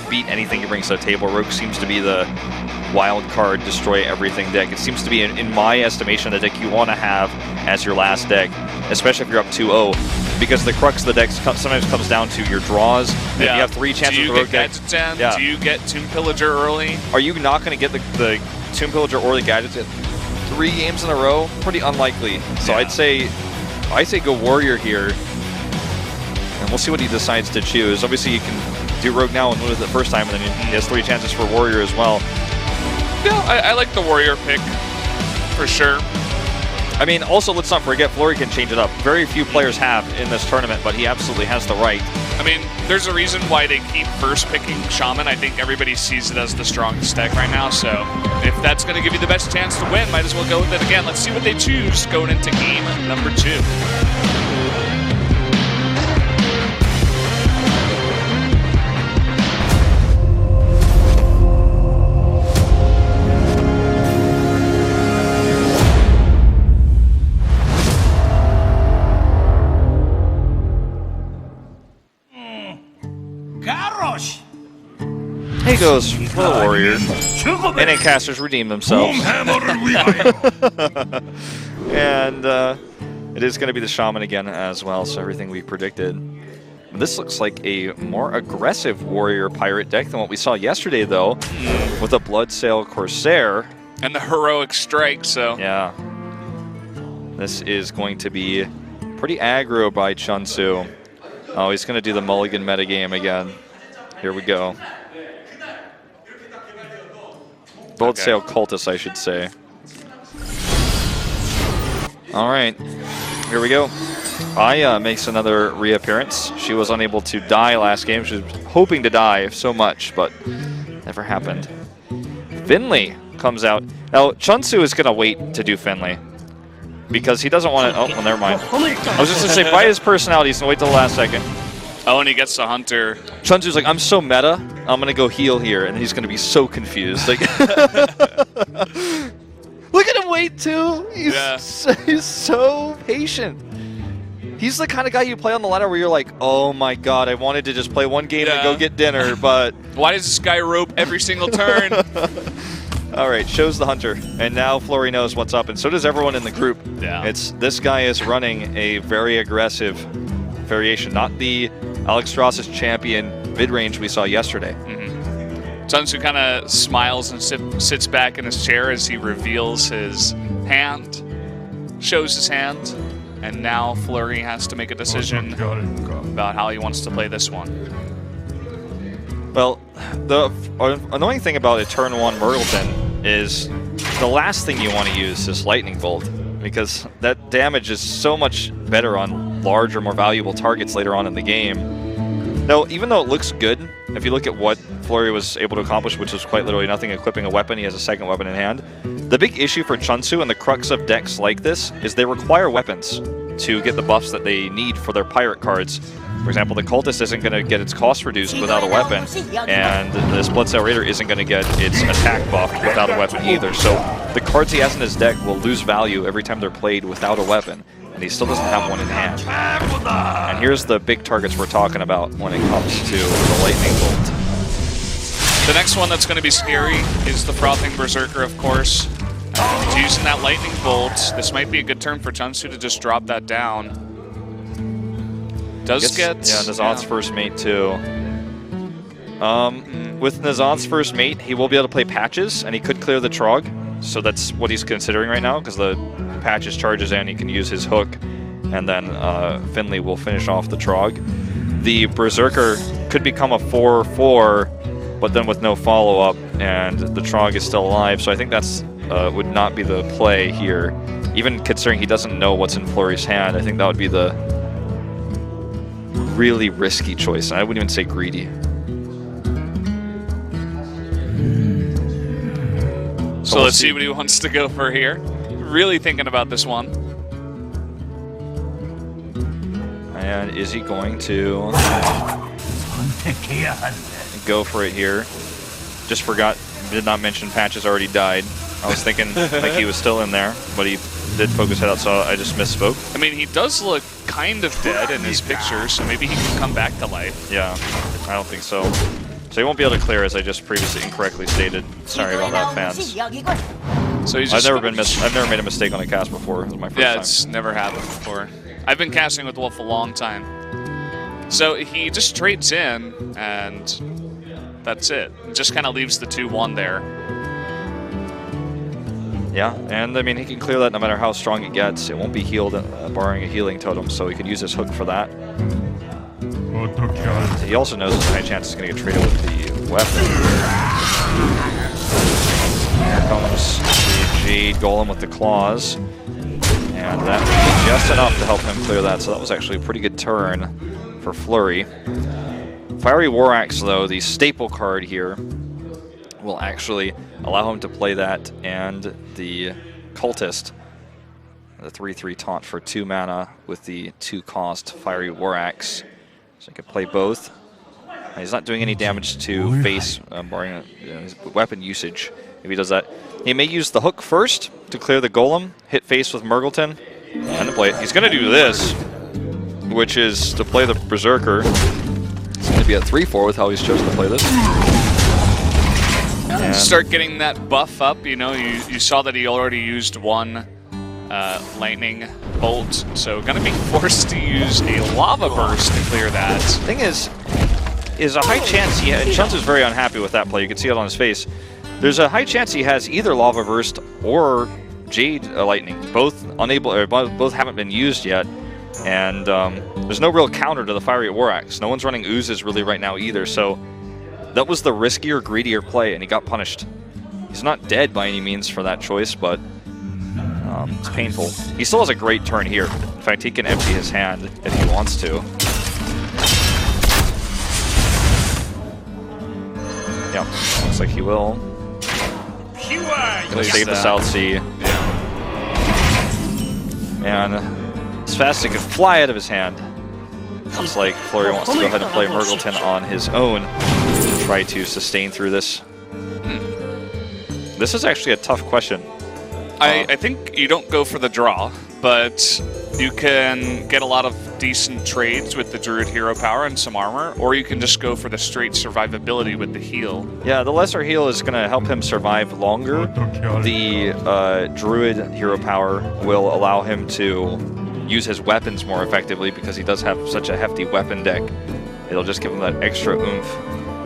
Speaker 4: beat anything he brings to the table. Rogue seems to be the wild card, destroy everything deck. It seems to be, in my estimation, the deck you want to have as your last deck, especially if you're up 2-0, because the crux of the deck sometimes comes down to your draws. And if you have 3 chances with the Rogue deck.
Speaker 3: Do you get Tomb Pillager early?
Speaker 4: Are you not going to get the Tomb Pillager or the Gadgets 3 games in a row? Pretty unlikely. So
Speaker 3: Yeah.
Speaker 4: I'd say go Warrior here. And we'll see what he decides to choose. Obviously, you can do Rogue now and lose it the first time, and then he has 3 chances for Warrior as well.
Speaker 3: Yeah, I like the Warrior pick, for sure.
Speaker 4: I mean, also, let's not forget, Flurry can change it up. Very few players have in this tournament, but he absolutely has the right.
Speaker 3: I mean, there's a reason why they keep first picking Shaman. I think everybody sees it as the strongest deck right now, so if that's going to give you the best chance to win, might as well go with it again. Let's see what they choose going into game number 2.
Speaker 4: He goes for the Warrior. And then casters redeem themselves. And it is going to be the Shaman again as well, so everything we predicted. This looks like a more aggressive Warrior Pirate deck than what we saw yesterday, though, with a Bloodsail Corsair.
Speaker 3: And the Heroic Strike, so...
Speaker 4: Yeah. This is going to be pretty aggro by CheOnsu. Oh, he's going to do the mulligan metagame again. Here we go. Bloodsail Cultist, I should say. All right, here we go. Aya makes another reappearance. She was unable to die last game. She was hoping to die so much, but never happened. Finley comes out. Now, CheOnsu is going to wait to do Finley because he doesn't want to. Oh, well, never mind. I was just going to say, by his personality, he's going to wait till the last second.
Speaker 3: Oh, and he gets the Hunter.
Speaker 4: CheOnsu's like, I'm so meta, I'm going to go heal here, and he's going to be so confused. Like, look at him wait, too. He's so patient. He's the kind of guy you play on the ladder where you're like, oh my god, I wanted to just play one game and go get dinner, but...
Speaker 3: Why does this guy rope every single turn?
Speaker 4: All right, shows the Hunter, and now Flurry knows what's up, and so does everyone in the group.
Speaker 3: Yeah.
Speaker 4: This guy is running a very aggressive variation, not the Alex Strauss's champion mid-range we saw yesterday.
Speaker 3: CheOnsu kind of smiles and sits back in his chair as he reveals his hand, shows his hand, and now Flurry has to make a decision about how he wants to play this one.
Speaker 4: Well, the annoying thing about a turn 1 Murgleton is the last thing you want to use is Lightning Bolt, because that damage is so much better on larger, more valuable targets later on in the game. Now, even though it looks good, if you look at what Flurry was able to accomplish, which was quite literally nothing, equipping a weapon, he has a second weapon in hand. The big issue for CheOnsu and the crux of decks like this is they require weapons to get the buffs that they need for their pirate cards. For example, the Cultist isn't going to get its cost reduced without a weapon, and the Split Sail Raider isn't going to get its attack buffed without a weapon either. So the cards he has in his deck will lose value every time they're played without a weapon, and he still doesn't have one in hand. And here's the big targets we're talking about when it comes to the Lightning Bolt.
Speaker 3: The next one that's going to be scary is the Frothing Berserker, of course. He's using that Lightning Bolt. This might be a good turn for CheOnsu to just drop that down. Does get...
Speaker 4: Yeah, Nazan's first mate, too. With Nazan's first mate, he will be able to play Patches, and he could clear the Trog. So that's what he's considering right now, because the Patches charges in, he can use his hook, and then Finley will finish off the Trog. The Berserker could become a 4/4, but then with no follow-up, and the Trog is still alive, so I think that's would not be the play here. Even considering he doesn't know what's in Flurry's hand, I think that would be the really risky choice. I wouldn't even say greedy.
Speaker 3: So let's see what he wants to go for here. Really thinking about this one.
Speaker 4: And is he going to go for it here? Just forgot, did not mention Patches already died. I was thinking like he was still in there, but he did focus head out, so I just misspoke.
Speaker 3: I mean, he does look kind of dead in his picture, so maybe he can come back to life.
Speaker 4: Yeah, I don't think so. So he won't be able to clear, as I just previously incorrectly stated. Sorry about that, fans.
Speaker 3: So he's
Speaker 4: I've never made a mistake on a cast before. It was my first time.
Speaker 3: Yeah, it's never happened before. I've been casting with Wolf a long time. So he just trades in, and that's it. Just kind of leaves the 2/1 there.
Speaker 4: Yeah, and I mean, he can clear that no matter how strong it gets. It won't be healed, barring a healing totem, so he could use his hook for that. He also knows there's a high chance he's going to get traded with the weapon. Here comes the Jade Golem with the claws. And that will be just enough to help him clear that, so that was actually a pretty good turn for Flurry. Fiery War Axe, though, the staple card here, will actually allow him to play that and the Cultist, the 3/3 taunt for 2 mana with the 2-cost Fiery War Axe. So he can play both. And he's not doing any damage to face, barring his weapon usage if he does that. He may use the hook first to clear the Golem, hit face with Murgleton, and to play it. He's going to do this, which is to play the Berserker. It's going to be a 3/4 with how he's chosen to play this. And
Speaker 3: start getting that buff up. You know, you saw that he already used 1 lightning bolt, so gonna be forced to use a lava burst to clear that.
Speaker 4: Thing is a high chance he had, and CheOnsu's very unhappy with that play. You can see it on his face. There's a high chance he has either lava burst or Jade lightning. Both both haven't been used yet, and there's no real counter to the Fiery War Axe. No one's running oozes really right now either, so that was the riskier, greedier play, and he got punished. He's not dead by any means for that choice, but it's painful. He still has a great turn here. In fact, he can empty his hand if he wants to. Yeah, looks like he will. Gonna save the South Sea. And as fast as it could fly out of his hand, looks like Flurry wants to go ahead and play Mergleton on his own to try to sustain through this. This is actually a tough question.
Speaker 3: I think you don't go for the draw, but you can get a lot of decent trades with the Druid hero power and some armor, or you can just go for the straight survivability with the heal.
Speaker 4: Yeah, the lesser heal is going to help him survive longer. The Druid hero power will allow him to use his weapons more effectively because he does have such a hefty weapon deck. It'll just give him that extra oomph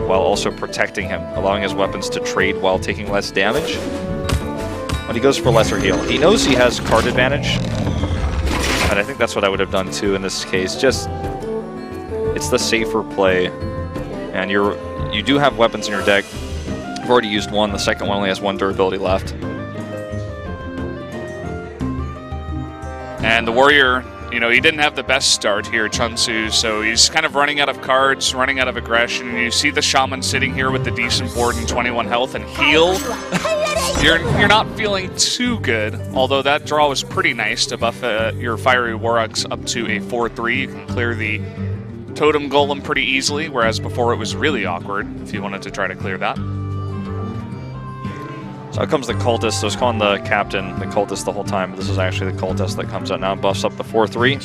Speaker 4: while also protecting him, allowing his weapons to trade while taking less damage. But he goes for lesser heal. He knows he has card advantage, and I think that's what I would have done too in this case. Just, it's the safer play, and you do have weapons in your deck. You've already used one. The second one only has 1 durability left.
Speaker 3: And the Warrior, you know, he didn't have the best start here, CheOnsu, so he's kind of running out of cards, running out of aggression. And you see the Shaman sitting here with the decent board and 21 health and heal. You're not feeling too good, although that draw was pretty nice to buff your Fiery War Axe up to a 4-3. You can clear the Totem Golem pretty easily, whereas before it was really awkward if you wanted to try to clear that.
Speaker 4: So out comes the Cultist. I was calling the Captain the Cultist the whole time, but this is actually the Cultist that comes out now and buffs up the 4-3.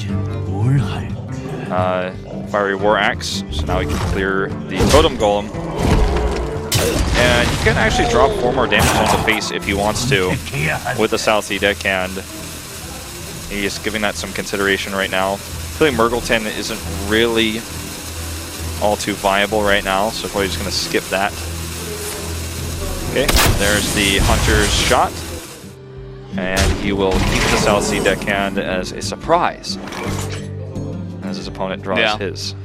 Speaker 4: Fiery War Axe, so now he can clear the Totem Golem. And he can actually drop 4 more damage on the face if he wants to with the South Sea deckhand. He's giving that some consideration right now. I feel like Mergleton isn't really all too viable right now, so probably just going to skip that. Okay, there's the Hunter's shot. And he will keep the South Sea deckhand as a surprise as his opponent draws his.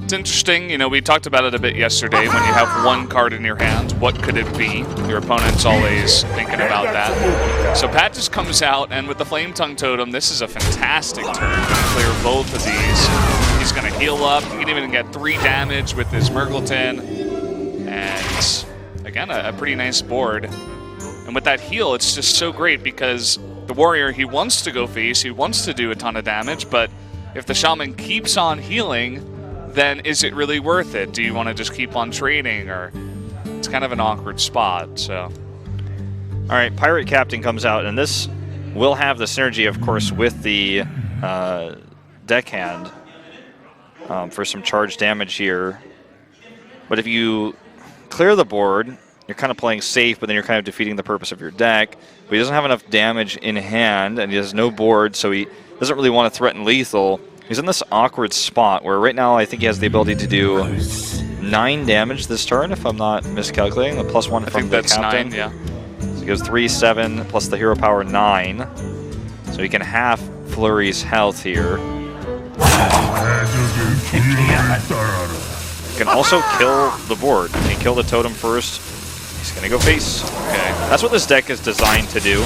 Speaker 3: It's interesting, you know, we talked about it a bit yesterday. When you have 1 card in your hand, what could it be? Your opponent's always thinking about that. So Pat just comes out, and with the Flame Tongue Totem, this is a fantastic turn to clear both of these. He's going to heal up. He can even get 3 damage with his Mergleton. And again, a pretty nice board. And with that heal, it's just so great because the Warrior, he wants to go face, he wants to do a ton of damage, but if the Shaman keeps on healing, then is it really worth it? Do you want to just keep on trading, or it's kind of an awkward spot, so.
Speaker 4: All right, Pirate Captain comes out, and this will have the synergy, of course, with the deckhand for some charge damage here. But if you clear the board, you're kind of playing safe, but then you're kind of defeating the purpose of your deck. But he doesn't have enough damage in hand, and he has no board, so he doesn't really want to threaten lethal. He's in this awkward spot where right now I think he has the ability to do 9 damage this turn, if I'm not miscalculating. The +1 from the Captain.
Speaker 3: 9, yeah.
Speaker 4: So he goes 3, 7, plus the hero power 9. So he can half Flurry's health here. Can also kill the board. He can kill the totem first. He's going to go face. Okay. That's what this deck is designed to do.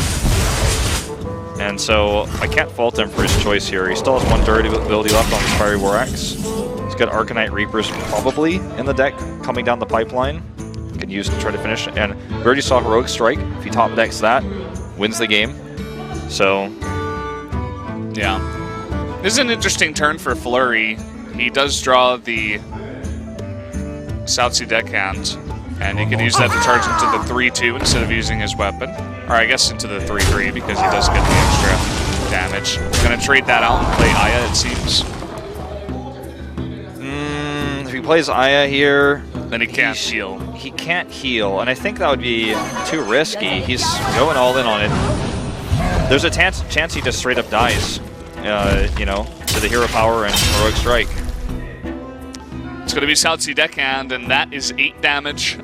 Speaker 4: And so I can't fault him for his choice here. He still has 1 durability left on his Fiery War Axe. He's got Arcanite Reapers probably in the deck coming down the pipeline. He can use to try to finish. And we already saw Heroic Strike. If he top decks that, wins the game. So,
Speaker 3: yeah. This is an interesting turn for Flurry. He does draw the South Sea deckhand, and he can use that to charge into the 3-2 instead of using his weapon. Or I guess into the 3-3 because he does get the extra damage. He's going to trade that out and play Aya, it seems.
Speaker 4: If he plays Aya here,
Speaker 3: then he can't heal.
Speaker 4: He can't heal, and I think that would be too risky. He's going all in on it. There's a chance he just straight up dies, you know, to the hero power and Heroic Strike.
Speaker 3: It's going to be South Sea deckhand, and that is 8 damage,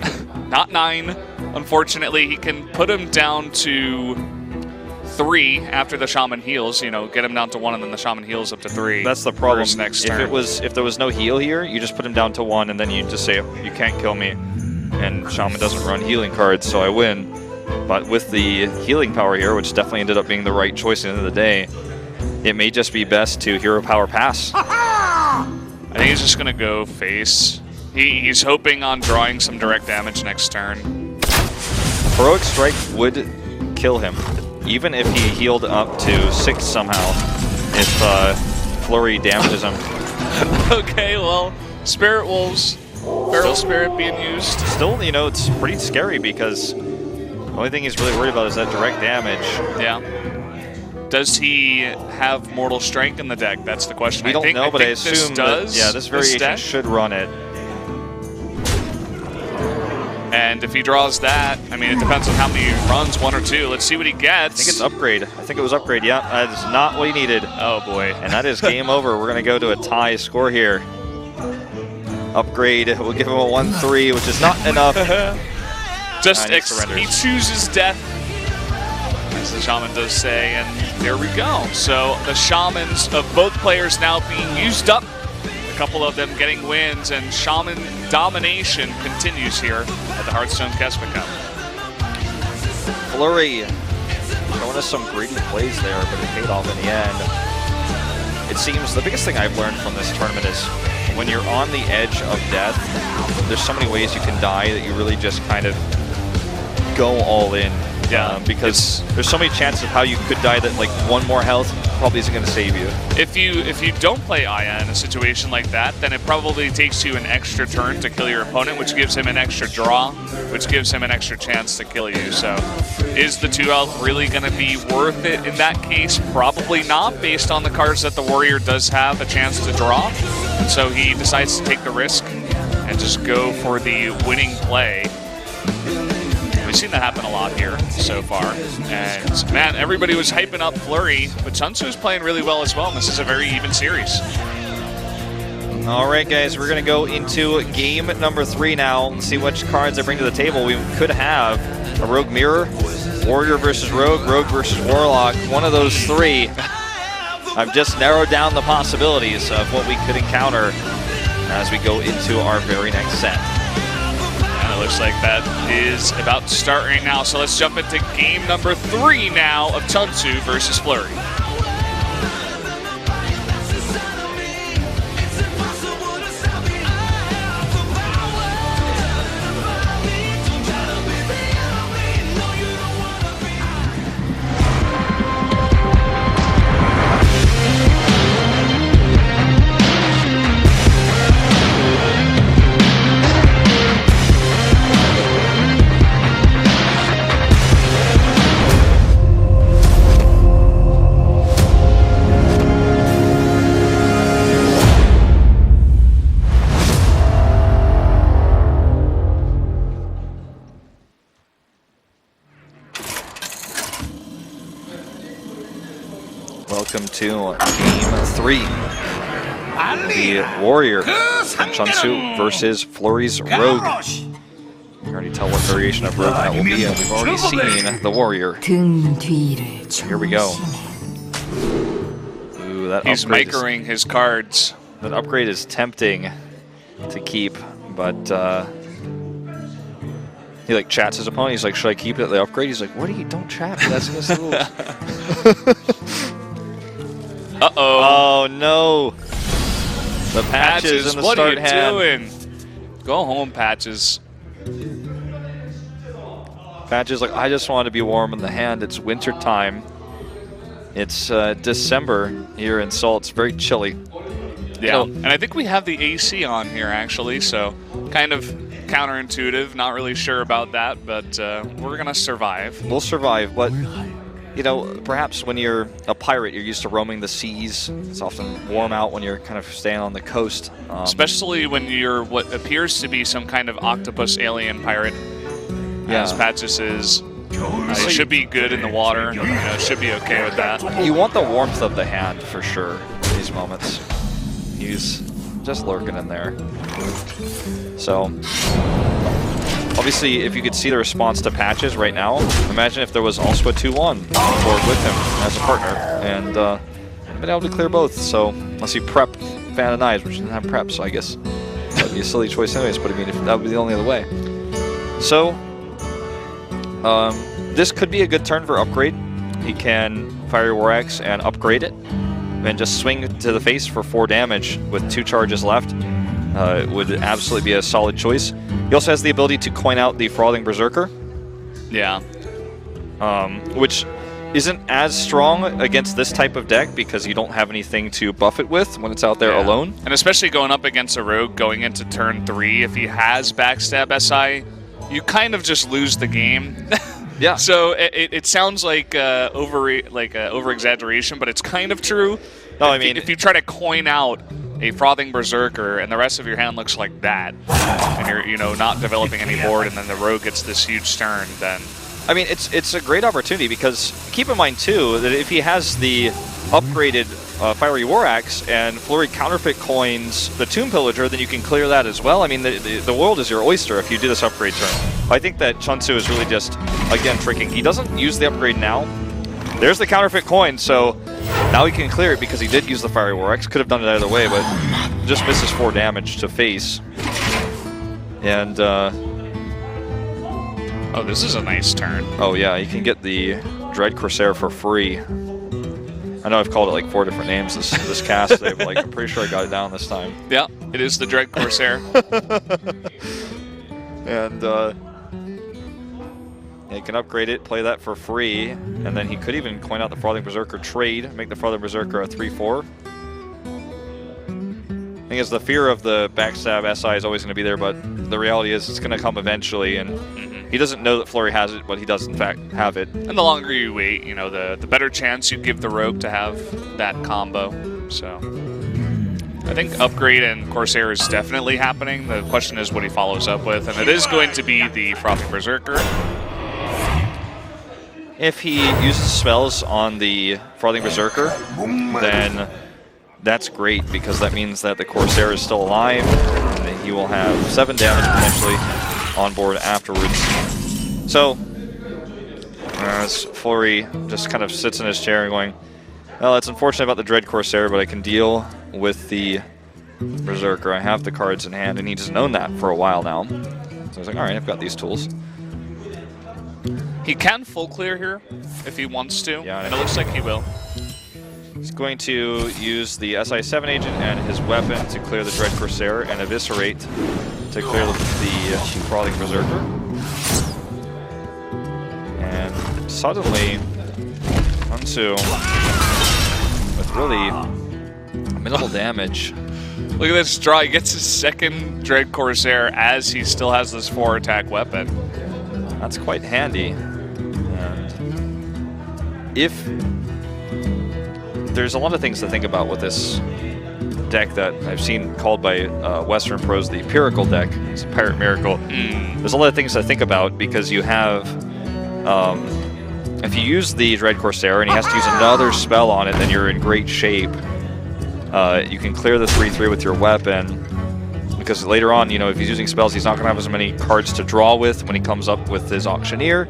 Speaker 3: not 9. Unfortunately, he can put him down to 3 after the Shaman heals. You know, get him down to 1, and then the Shaman heals up to 3.
Speaker 4: That's the problem.
Speaker 3: Next turn.
Speaker 4: If there was no heal here, you just put him down to 1, and then you just say, you can't kill me. And Shaman doesn't run healing cards, so I win. But with the healing power here, which definitely ended up being the right choice at the end of the day, it may just be best to hero power pass.
Speaker 3: I think he's just going to go face. He's hoping on drawing some direct damage next turn.
Speaker 4: Heroic Strike would kill him, even if he healed up to 6 somehow, if Flurry damages him.
Speaker 3: Okay, well, Spirit Wolves, Feral Spirit being used.
Speaker 4: Still, you know, it's pretty scary because the only thing he's really worried about is that direct damage.
Speaker 3: Yeah. Does he have Mortal Strike in the deck? That's the question.
Speaker 4: We don't know, but I assume
Speaker 3: this does.
Speaker 4: That, yeah, this variation
Speaker 3: deck.
Speaker 4: should run it.
Speaker 3: And if he draws that, I mean, it depends on how many runs, 1 or 2. Let's see what he gets.
Speaker 4: I think it's Upgrade. I think it was Upgrade. Yeah, that is not what he needed.
Speaker 3: Oh boy.
Speaker 4: And that is game over. We're going to go to a tie score here. Upgrade. We'll give him a 1-3, which is not enough.
Speaker 3: Just
Speaker 4: he
Speaker 3: he chooses death, as the Shaman does say, and there we go. So the Shamans of both players now being used up. A couple of them getting wins, and Shaman domination continues here at the Hearthstone KeSPA Cup.
Speaker 4: Flurry showing us some greedy plays there, but it paid off in the end. It seems the biggest thing I've learned from this tournament is when you're on the edge of death, there's so many ways you can die that you really just kind of go all in.
Speaker 3: Yeah,
Speaker 4: because there's so many chances of how you could die that like 1 more health probably isn't going to save you.
Speaker 3: If you don't play Aya in a situation like that, then it probably takes you an extra turn to kill your opponent, which gives him an extra draw, which gives him an extra chance to kill you. So is the 2 health really going to be worth it in that case? Probably not, based on the cards that the Warrior does have a chance to draw. And so he decides to take the risk and just go for the winning play. We've seen that happen a lot here so far. And man, everybody was hyping up Flurry, but CheOnsu is playing really well as well, and this is a very even series.
Speaker 4: All right, guys, we're going to go into game number 3 now and see which cards I bring to the table. We could have a Rogue Mirror, Warrior versus Rogue, Rogue versus Warlock, one of those 3. I've just narrowed down the possibilities of what we could encounter as we go into our very next set.
Speaker 3: And it looks like that is about to start right now. So let's jump into game number 3 now of CheOnsu versus Flurry.
Speaker 4: Welcome to game 3. The Warrior from CheOnsu versus Flurry's Rogue. You can already tell what variation of Rogue that will be, and we've already seen the Warrior. Here we go. Ooh, that
Speaker 3: He's
Speaker 4: upgrade
Speaker 3: microing his cards.
Speaker 4: that upgrade is tempting to keep, but he like chats his opponent. He's like, "Should I keep it?" The upgrade. He's like, "What do you? Don't chat. That's against the rules."
Speaker 3: Uh-oh.
Speaker 4: Oh no! The patches in the
Speaker 3: what
Speaker 4: start
Speaker 3: are you
Speaker 4: hand.
Speaker 3: doing? Go home, Patches.
Speaker 4: Patches like, I just want to be warm in the hand. It's winter time. It's December here in Seoul. It's very chilly.
Speaker 3: Yeah, and I think we have the AC on here actually, so kind of counterintuitive. Not really sure about that, but we're gonna survive.
Speaker 4: We'll survive, but you know, perhaps when you're a pirate, you're used to roaming the seas. It's often warm out when you're kind of staying on the coast.
Speaker 3: Especially when you're what appears to be some kind of octopus alien pirate.
Speaker 4: Yeah.
Speaker 3: As Patches is. It should be good in the water. You know, should be okay with that.
Speaker 4: You want the warmth of the hand for sure in these moments. He's just lurking in there. So, obviously, if you could see the response to Patches right now, imagine if there was also a 2-1 on board with him as a partner, and been able to clear both. So, unless you prep Fan and Knives, which didn't have prep, so I guess that'd be a silly choice anyways, but I mean, if that would be the only other way. So, this could be a good turn for upgrade. He can fire War Axe and upgrade it, and just swing to the face for 4 damage with 2 charges left. Would absolutely be a solid choice. He also has the ability to coin out the Frothing Berserker,
Speaker 3: Yeah.
Speaker 4: Which isn't as strong against this type of deck because you don't have anything to buff it with when it's out there alone.
Speaker 3: And especially going up against a rogue going into turn 3, if he has backstab SI, you kind of just lose the game.
Speaker 4: Yeah.
Speaker 3: So it sounds like over exaggeration, but it's kind of true.
Speaker 4: No, I mean,
Speaker 3: if you try to coin out a Frothing Berserker and the rest of your hand looks like that, and you're not developing any board, and then the rogue gets this huge turn, then
Speaker 4: I mean, it's a great opportunity because keep in mind too that if he has the upgraded Fiery War Axe and Flurry counterfeit coins the Tomb Pillager, then you can clear that as well. I mean, the world is your oyster if you do this upgrade turn. I think that CheOnsu is really just, again, tricking. He doesn't use the upgrade now. There's the counterfeit coin, so now he can clear it because he did use the Fiery War Axe. Could have done it either way, but just misses 4 damage to face. And,
Speaker 3: oh, this is a nice turn.
Speaker 4: oh yeah, you can get the Dread Corsair for free. I know I've called it like 4 different names this cast today, but like, I'm pretty sure I got it down this time.
Speaker 3: Yeah, it is the Dread Corsair.
Speaker 4: And yeah, you can upgrade it, play that for free, and then he could even coin out the Frothing Berserker trade, make the Frothing Berserker a 3/4. I think the fear of the backstab SI is always going to be there, but the reality is it's going to come eventually, and he doesn't know that Flurry has it, but he does in fact have it.
Speaker 3: And the longer you wait, the better chance you give the rogue to have that combo. So I think upgrade and Corsair is definitely happening. The question is what he follows up with, and it is going to be the Frothing Berserker.
Speaker 4: If he uses spells on the Frothing Berserker, then that's great because that means that the Corsair is still alive and that he will have 7 damage potentially on board afterwards. So, as Flurry just kind of sits in his chair and going, well, it's unfortunate about the Dread Corsair, but I can deal with the Berserker. I have the cards in hand, and he doesn't own that for a while now. So I was like, all right, I've got these tools.
Speaker 3: He can full clear here if he wants to,
Speaker 4: Yeah,
Speaker 3: and it looks like he will.
Speaker 4: He's going to use the SI7 agent and his weapon to clear the Dread Corsair and Eviscerate to clear the Frothing Berserker. And suddenly, CheOnsu, with really minimal damage.
Speaker 3: Look at this draw. He gets his second Dread Corsair as he still has this 4-attack weapon.
Speaker 4: That's quite handy. And if there's a lot of things to think about with this deck that I've seen called by Western pros the Empirical deck. It's a Pirate Miracle. There's a lot of things to think about because you have, if you use the Dread Corsair and he has to use another spell on it, then you're in great shape. You can clear the 3/3 with your weapon because later on, if he's using spells, he's not going to have as many cards to draw with when he comes up with his Auctioneer.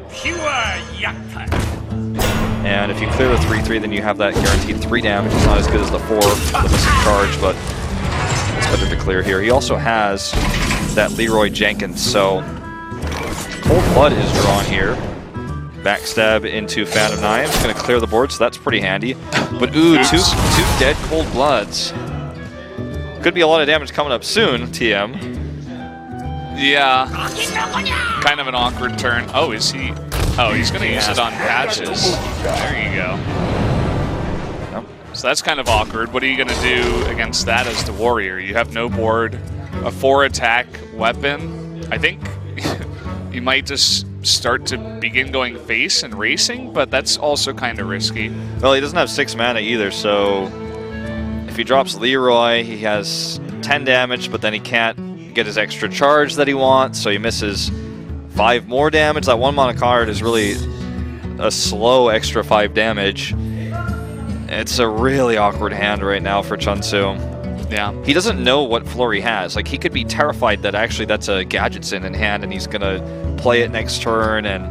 Speaker 4: And if you clear the 3/3, then you have that guaranteed 3 damage. It's not as good as the 4, the missing charge, but it's better to clear here. He also has that Leroy Jenkins, so Cold Blood is drawn here. Backstab into Fan of Knives, going to clear the board, so that's pretty handy. But ooh, two dead Cold Bloods. Could be a lot of damage coming up soon, TM.
Speaker 3: Yeah. Kind of an awkward turn. Oh, is he? Oh, he's going to use it on patches. There you go.
Speaker 4: Yep.
Speaker 3: So that's kind of awkward. What are you going to do against that as the warrior? You have no board, a 4-attack weapon. I think you might just start to begin going face and racing, but that's also kind of risky.
Speaker 4: Well, he doesn't have 6 mana either, so if he drops Leroy, he has 10 damage, but then he can't get his extra charge that he wants, so he misses 5 more damage. That 1 mana card is really a slow extra 5 damage. It's a really awkward hand right now for CheOnsu.
Speaker 3: Yeah.
Speaker 4: He doesn't know what Flurry has. Like, he could be terrified that actually that's a Gadgetson in hand and he's going to play it next turn. And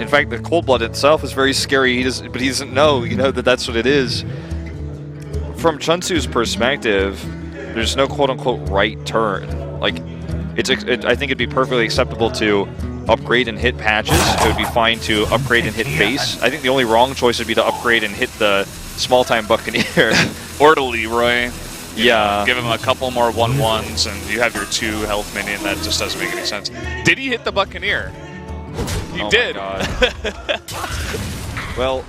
Speaker 4: in fact, the Cold Blood itself is very scary, but he doesn't know, that that's what it is. From CheOnsu's perspective, there's no quote-unquote right turn. Like, I think it'd be perfectly acceptable to upgrade and hit patches. It would be fine to upgrade and hit face. I think the only wrong choice would be to upgrade and hit the small-time Buccaneer.
Speaker 3: Or to Leroy.
Speaker 4: Yeah.
Speaker 3: Give him a couple more 1/1s, and you have your 2 health minion. That just doesn't make any sense. Did he hit the Buccaneer? You
Speaker 4: Oh
Speaker 3: did.
Speaker 4: my God. Well,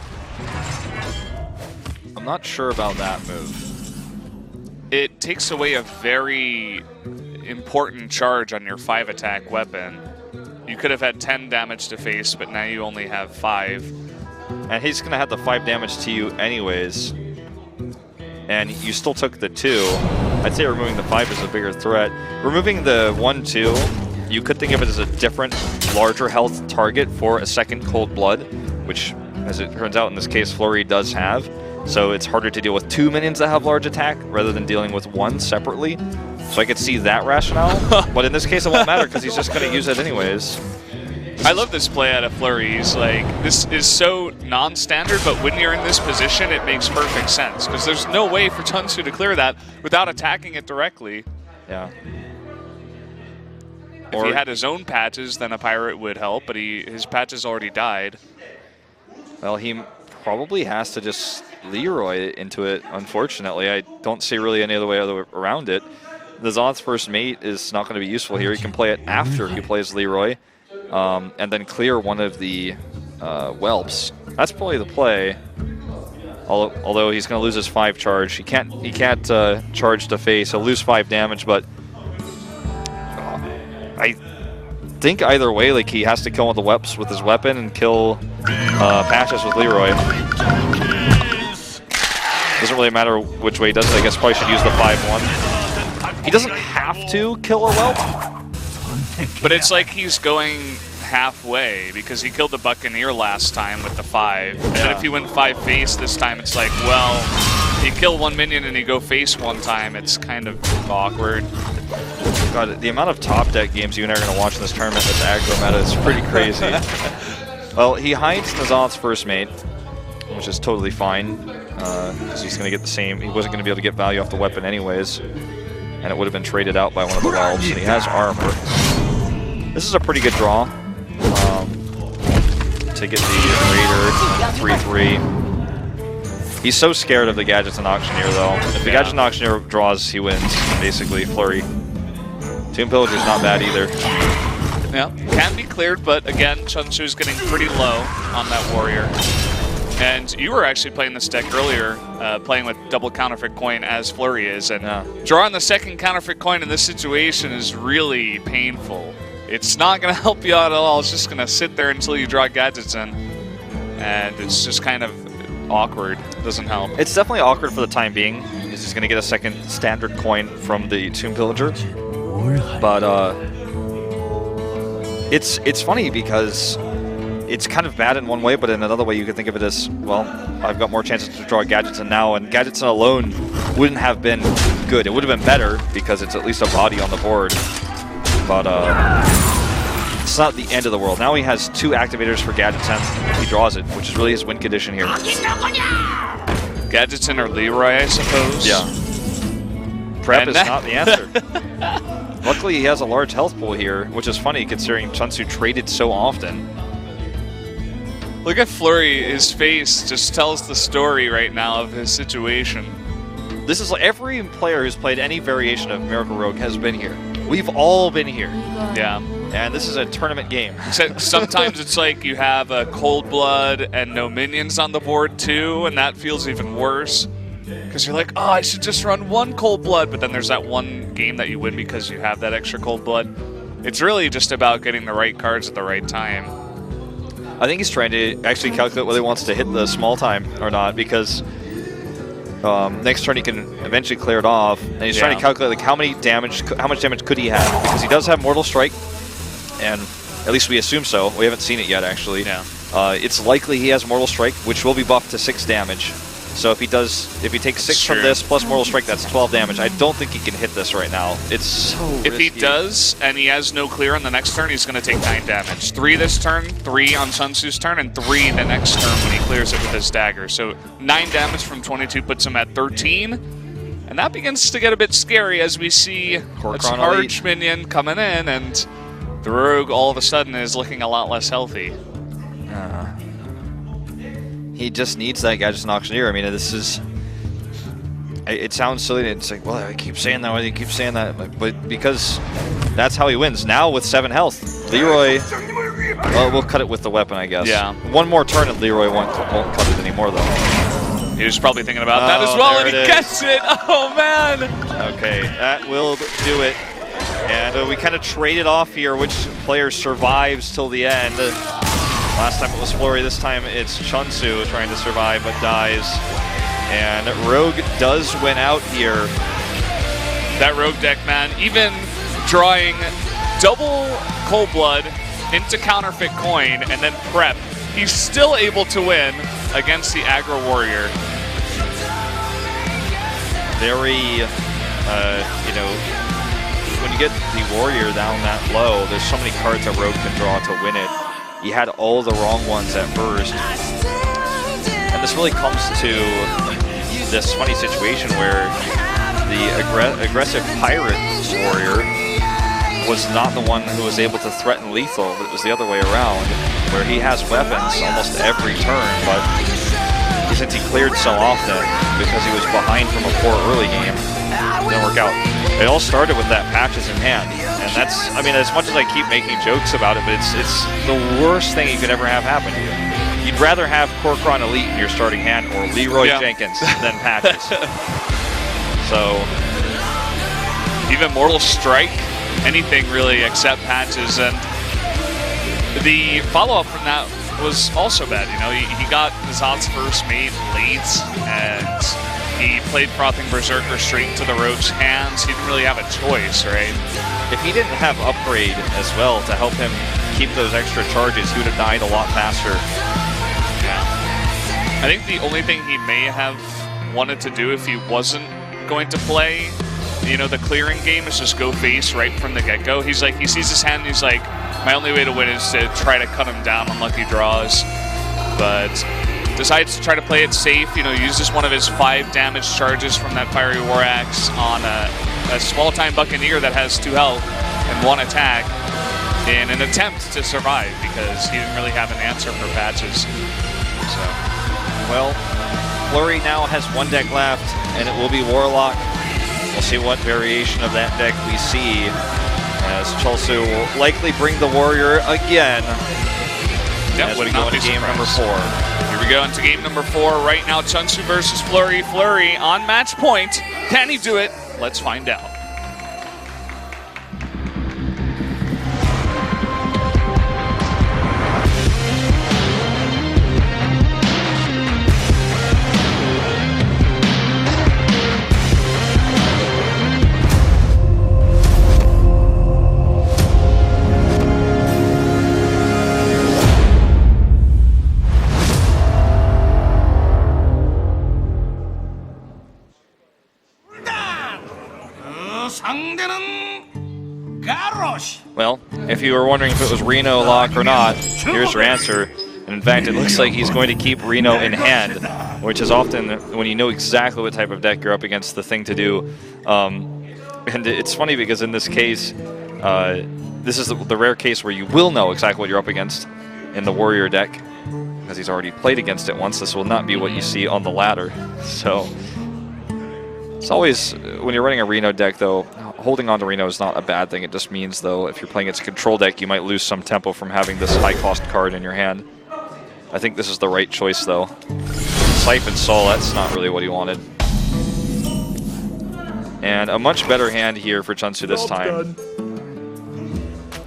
Speaker 4: I'm not sure about that move.
Speaker 3: It takes away a very important charge on your 5-attack weapon. You could have had 10 damage to face, but now you only have 5.
Speaker 4: And he's going to have the 5 damage to you anyways. And you still took the 2. I'd say removing the 5 is a bigger threat. Removing the 1-2, you could think of it as a different, larger health target for a second Cold Blood, which, as it turns out in this case, Flurry does have. So it's harder to deal with 2 minions that have large attack rather than dealing with 1 separately. So I could see that rationale. But in this case, it won't matter because he's just going to use it anyways.
Speaker 3: I love this play out of Flurry. He's like, this is so non-standard, but when you're in this position, it makes perfect sense. Because there's no way for CheOnsu to clear that without attacking it directly.
Speaker 4: Yeah.
Speaker 3: If he had his own patches, then a pirate would help, but his patches already died.
Speaker 4: Well, he probably has to just Leroy into it, unfortunately. I don't see really any other way around it. The Zoth's first mate is not going to be useful here. He can play it after he plays Leroy, and then clear one of the whelps. That's probably the play. Although he's going to lose his 5 charge. He can't charge to face. He'll lose 5 damage, but I think either way, like, he has to kill one of the whelps with his weapon and kill patches with Leroy. Doesn't really matter which way he does it. I guess probably should use the 5-1. He doesn't have to kill a whelp.
Speaker 3: But it's like he's going halfway because he killed the Buccaneer last time with the 5. And then if he went 5 face this time, it's like, well, you kill 1 minion and you go face 1 time. It's kind of awkward.
Speaker 4: God, the amount of top deck games you and I are going to watch in this tournament with aggro meta is pretty crazy. Well, he hides Nazoth's first mate, which is totally fine, because he's going to get the same. He wasn't going to be able to get value off the weapon anyways, and it would have been traded out by one of the whelps, and he has armor. This is a pretty good draw to get the Raider 3-3. He's so scared of the Gadgets and Auctioneer, though. If the Gadgets and Auctioneer draws, he wins, basically. Flurry. Tomb Pillager's not bad either.
Speaker 3: Yeah, can be cleared, but again, CheOnsu's getting pretty low on that warrior. And you were actually playing this deck earlier, playing with double counterfeit coin as Flurry is, and drawing the second counterfeit coin in this situation is really painful. It's not going to help you out at all. It's just going to sit there until you draw gadgets in, and it's just kind of awkward. It doesn't help.
Speaker 4: It's definitely awkward for the time being. He's just going to get a second standard coin from the Tomb Pillager. But it's funny because it's kind of bad in one way, but in another way you could think of it as, well, I've got more chances to draw gadgets in now, and gadgets in alone wouldn't have been good. It would have been better because it's at least a body on the board. But it's not the end of the world. Now he has 2 activators for gadgets if he draws it, which is really his win condition here.
Speaker 3: Gadgets in or Leroy, I suppose.
Speaker 4: Yeah. Prep is not the answer. Luckily, he has a large health pool here, which is funny considering CheOnsu traded so often.
Speaker 3: Look at Flurry. His face just tells the story right now of his situation.
Speaker 4: This is like every player who's played any variation of Miracle Rogue has been here. We've all been here.
Speaker 3: Yeah.
Speaker 4: And this is a tournament game.
Speaker 3: Except sometimes it's like you have a Cold Blood and no minions on the board too, and that feels even worse. Because you're like, oh, I should just run 1 Cold Blood, but then there's that one game that you win because you have that extra Cold Blood. It's really just about getting the right cards at the right time.
Speaker 4: I think he's trying to actually calculate whether he wants to hit the small time or not, because next turn he can eventually clear it off, and he's trying to calculate like how much damage could he have, because he does have Mortal Strike, and at least we assume so. We haven't seen it yet, actually.
Speaker 3: Yeah.
Speaker 4: It's likely he has Mortal Strike, which will be buffed to 6 damage. So if he takes 6 from this plus Mortal Strike, that's 12 damage. I don't think he can hit this right now. It's so
Speaker 3: If
Speaker 4: risky.
Speaker 3: he does, and he has no clear on the next turn, he's going to take 9 damage. 3 this turn, 3 on CheOnsu's turn, and 3 the next turn when he clears it with his dagger. So 9 damage from 22 puts him at 13. And that begins to get a bit scary as we see a charge minion coming in, and the rogue all of a sudden is looking a lot less healthy.
Speaker 4: He just needs that Gadgets and Auctioneer. I mean, this is... It sounds silly. It's like, well, I keep saying that. Why do you keep saying that? But because that's how he wins. Now with 7 health, Leroy Well, we'll cut it with the weapon, I guess.
Speaker 3: Yeah.
Speaker 4: One more turn and Leroy won't cut it anymore, though.
Speaker 3: He was probably thinking about that as well, and he gets it. Oh, man.
Speaker 4: Okay, that will do it. And we kind of traded off here which player survives till the end. Last time it was Flurry, this time it's CheOnsu trying to survive but dies. And Rogue does win out here.
Speaker 3: That Rogue deck, man, even drawing double Cold Blood into counterfeit coin and then prep, he's still able to win against the aggro warrior.
Speaker 4: Very, you know, when you get the warrior down that low, there's so many cards that Rogue can draw to win it. He had all the wrong ones at first. And this really comes to this funny situation where the aggressive pirate warrior was not the one who was able to threaten lethal, but it was the other way around, where he has weapons almost every turn, but since he cleared so often because he was behind from a poor early game, it didn't work out. It all started with that patches in hand, and that's, I mean, as much as I keep making jokes about it, but it's the worst thing you could ever have happen to you. You'd rather have Corcoran Elite in your starting hand or Leroy Jenkins than patches. So
Speaker 3: even Mortal Strike, anything really except patches, and the follow-up from that was also bad. You know, he got Zod's first mate late, and he played Frothing Berserker straight into the Rogue's hands. He didn't really have a choice, right?
Speaker 4: If he didn't have Upgrade as well to help him keep those extra charges, he would have died a lot faster.
Speaker 3: Yeah. I think the only thing he may have wanted to do if he wasn't going to play, you know, the clearing game is just go face right from the get-go. He's like, he sees his hand and he's like, my only way to win is to try to cut him down on lucky draws. But decides to try to play it safe, you know, uses one of his 5 damage charges from that Fiery War Axe on a small-time Buccaneer that has 2 health and 1 attack in an attempt to survive because he didn't really have an answer for patches. So,
Speaker 4: well, Flurry now has 1 deck left, and it will be Warlock. We'll see what variation of that deck we see, as CheOnsu will likely bring the Warrior again as we go into game number 4.
Speaker 3: Here we go into game number 4. Right now, CheOnsu versus Flurry. Flurry on match point. Can he do it? Let's find out.
Speaker 4: Well, if you were wondering if it was Reno lock or not, here's your answer. And in fact, it looks like he's going to keep Reno in hand, which is often, when you know exactly what type of deck you're up against, the thing to do. And it's funny because in this case, this is the rare case where you will know exactly what you're up against in the Warrior deck, because he's already played against it once. This will not be what you see on the ladder. So it's always, when you're running a Reno deck, though, holding on to Reno is not a bad thing. It just means, though, if you're playing its control deck, you might lose some tempo from having this high-cost card in your hand. I think this is the right choice, though. Siphon Soul, that's not really what he wanted. And a much better hand here for CheOnsu this time.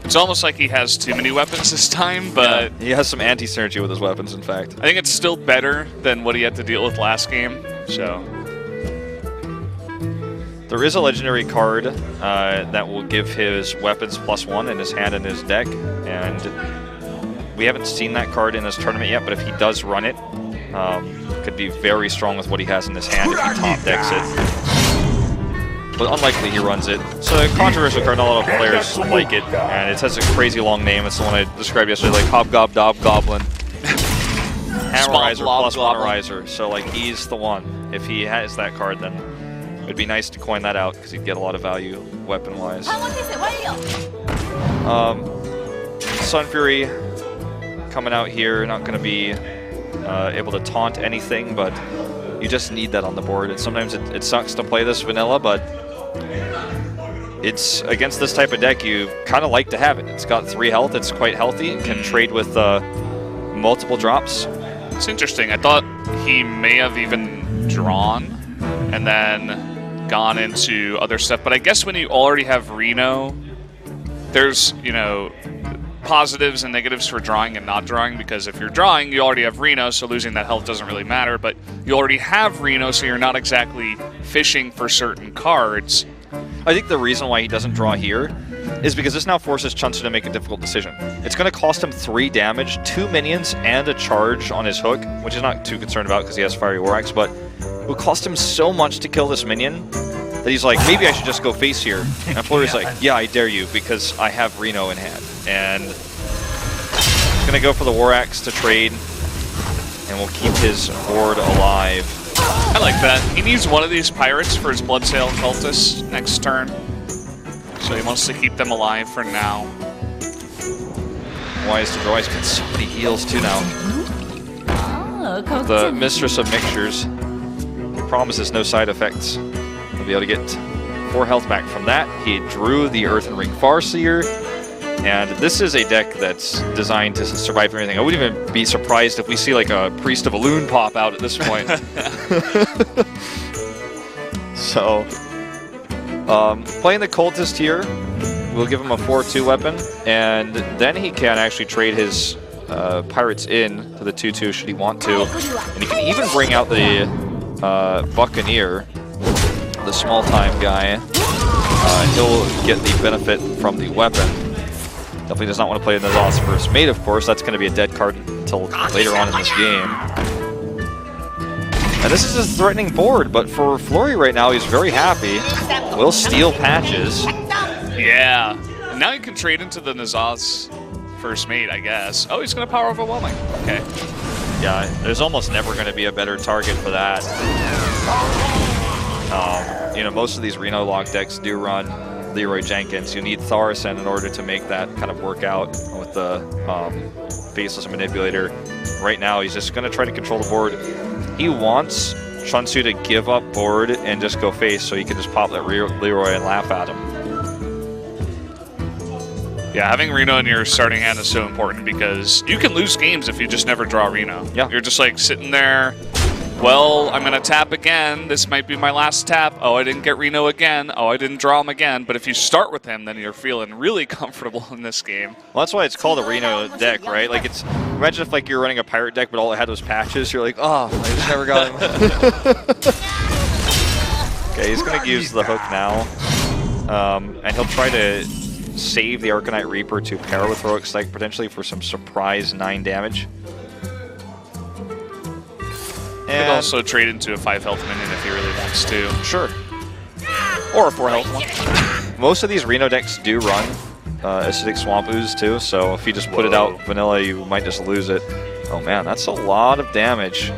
Speaker 3: It's almost like he has too many weapons this time, but
Speaker 4: yeah, he has some anti-synergy with his weapons, in fact.
Speaker 3: I think it's still better than what he had to deal with last game, so.
Speaker 4: There is a legendary card that will give his weapons +1 in his hand and his deck, and we haven't seen that card in this tournament yet, but if he does run it, could be very strong with what he has in his hand if he top decks it. But unlikely he runs it. It's a controversial card, not a lot of players like it, and it has a crazy long name. It's the one I described yesterday, like Hobgob Goblin. Hammerizer plus Monorizer, so like he's the one. If he has that card, then it'd be nice to coin that out because he'd get a lot of value weapon-wise. Sun Fury coming out here, not going to be able to taunt anything, but you just need that on the board. And sometimes it sucks to play this vanilla, but it's against this type of deck, you kind of like to have it. It's got 3 health. It's quite healthy. Can trade with multiple drops.
Speaker 3: It's interesting. I thought he may have even drawn and then gone into other stuff. But I guess when you already have Reno, there's, you know, positives and negatives for drawing and not drawing, because if you're drawing, you already have Reno, so losing that health doesn't really matter, but you already have Reno, so you're not exactly fishing for certain cards.
Speaker 4: I think the reason why he doesn't draw here is because this now forces CheOnsu to make a difficult decision. It's going to cost him 3 damage, 2 minions, and a charge on his hook, which he's not too concerned about because he has Fiery War Axe, but it would cost him so much to kill this minion that he's like, maybe I should just go face here. And Flurry's like, yeah, I dare you, because I have Reno in hand. And he's going to go for the War Axe to trade, and will keep his board alive.
Speaker 3: I like that. He needs one of these pirates for his Bloodsail Cultists next turn. So he wants to keep them alive for now.
Speaker 4: Wise to draw. He's got so many heals too now. The Mistress of Mixtures promises no side effects. He'll be able to get 4 health back from that. He drew the Earthen Ring Farseer. And this is a deck that's designed to survive through anything. I wouldn't even be surprised if we see like a Priest of Elune pop out at this point. So, playing the Cultist here, we'll give him a 4-2 weapon, and then he can actually trade his Pirates in to the 2-2 should he want to. And he can even bring out the Buccaneer, the small-time guy. He'll get the benefit from the weapon. Definitely does not want to play Nazal's first mate, of course. That's going to be a dead card until later on in this game. And this is a threatening board, but for Flurry right now, he's very happy. Will steal patches.
Speaker 3: Yeah. And now you can trade into the Nazal's first mate, I guess. Oh, he's going to power overwhelming. Okay.
Speaker 4: Yeah, there's almost never going to be a better target for that. You know, most of these Reno lock decks do run Leroy Jenkins. You need Thaurissan in order to make that kind of work out with the Faceless Manipulator. Right now, he's just going to try to control the board. He wants CheOnsu to give up board and just go face so he can just pop that Leroy and laugh at him.
Speaker 3: Yeah, having Reno in your starting hand is so important because you can lose games if you just never draw Reno.
Speaker 4: Yeah.
Speaker 3: You're just like sitting there, well, I'm going to tap again. This might be my last tap. Oh, I didn't get Reno again. Oh, I didn't draw him again. But if you start with him, then you're feeling really comfortable in this game.
Speaker 4: Well, that's why it's called a Reno deck, right? Like, it's, imagine if like you're running a pirate deck, but all it had was patches. You're like, oh, I just never got him. Okay, he's going to use the hook now. And he'll try to save the Arcanite Reaper to pair with Heroic Strike potentially for some surprise 9 damage.
Speaker 3: He could also trade into a 5 health minion if he really wants to.
Speaker 4: Sure.
Speaker 3: Or a 4 health one.
Speaker 4: Most of these Reno decks do run Acidic Swamp Ooze too, so if you just put it out vanilla, you might just lose it. Oh man, that's a lot of damage.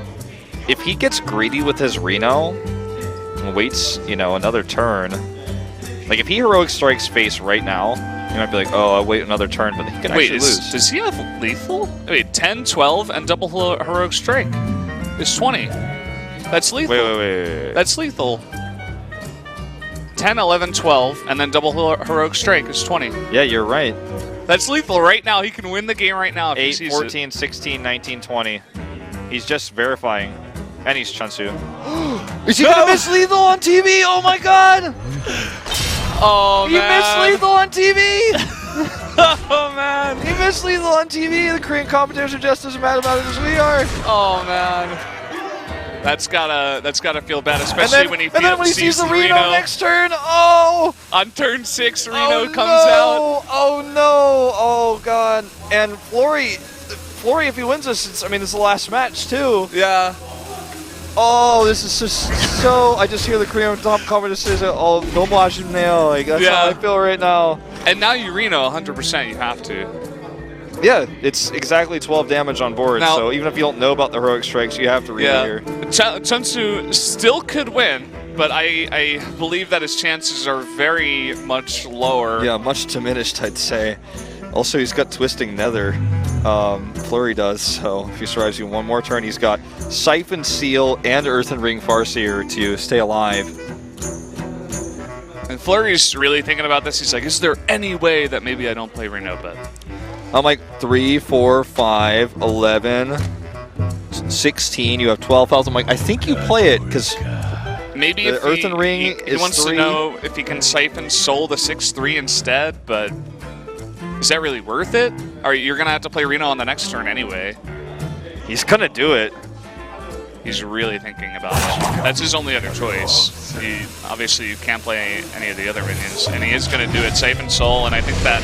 Speaker 4: If he gets greedy with his Reno and waits, you know, another turn, like if he Heroic Strikes face right now, you might be like, oh, I'll wait another turn, but he can actually lose.
Speaker 3: Does he have lethal? Wait, 10, 12, and double Heroic Strike. It's 20. That's lethal.
Speaker 4: Wait.
Speaker 3: That's lethal. 10, 11, 12, and then double Heroic Strike is 20.
Speaker 4: Yeah, you're right.
Speaker 3: That's lethal right now. He can win the game right now if
Speaker 4: 8,
Speaker 3: he sees
Speaker 4: 14, 16, 19, 20. He's just verifying. And he's CheOnsu. Is he gonna miss lethal on TV? Oh my god!
Speaker 3: Oh,
Speaker 4: He
Speaker 3: man.
Speaker 4: missed lethal on TV!
Speaker 3: Oh, man.
Speaker 4: He missed lethal on TV! The Korean commentators are just as mad about it as we are!
Speaker 3: Oh, man. That's gotta feel bad, especially when he
Speaker 4: sees the Reno next turn. Oh!
Speaker 3: On turn 6, Reno
Speaker 4: Oh,
Speaker 3: comes out.
Speaker 4: Oh no! Oh god! And Flurry, if he wins this, this is the last match too.
Speaker 3: Yeah.
Speaker 4: Oh, this is just so. I just hear the Korean top commenter says, "Oh, 너무 아쉽네요." Like that's how I feel right now.
Speaker 3: And now you Reno 100%. You have to.
Speaker 4: Yeah, it's exactly 12 damage on board.
Speaker 3: Now,
Speaker 4: so even if you don't know about the heroic strikes, you have to read it here.
Speaker 3: CheOnsu still could win, but I believe that his chances are very much lower.
Speaker 4: Yeah, much diminished, I'd say. Also, he's got Twisting Nether. Flurry does, so if he survives you one more turn, he's got Siphon Seal and Earthen Ring Farseer to stay alive.
Speaker 3: And Flurry's really thinking about this. He's like, is there any way that maybe I don't play Reno? But
Speaker 4: I'm like 3, 4, 5, 11, 16. You have 12 health. I'm like, I think you play it because
Speaker 3: maybe
Speaker 4: the
Speaker 3: if
Speaker 4: Earthen Ring
Speaker 3: he
Speaker 4: is
Speaker 3: wants
Speaker 4: 3.
Speaker 3: to know if he can Siphon Soul the 6-3 instead, but is that really worth it? Or you're going to have to play Reno on the next turn anyway.
Speaker 4: He's going to do it.
Speaker 3: He's really thinking about it. That's his only other choice. Obviously, you can't play any of the other minions, and he is going to do it. Siphon Soul, and I think that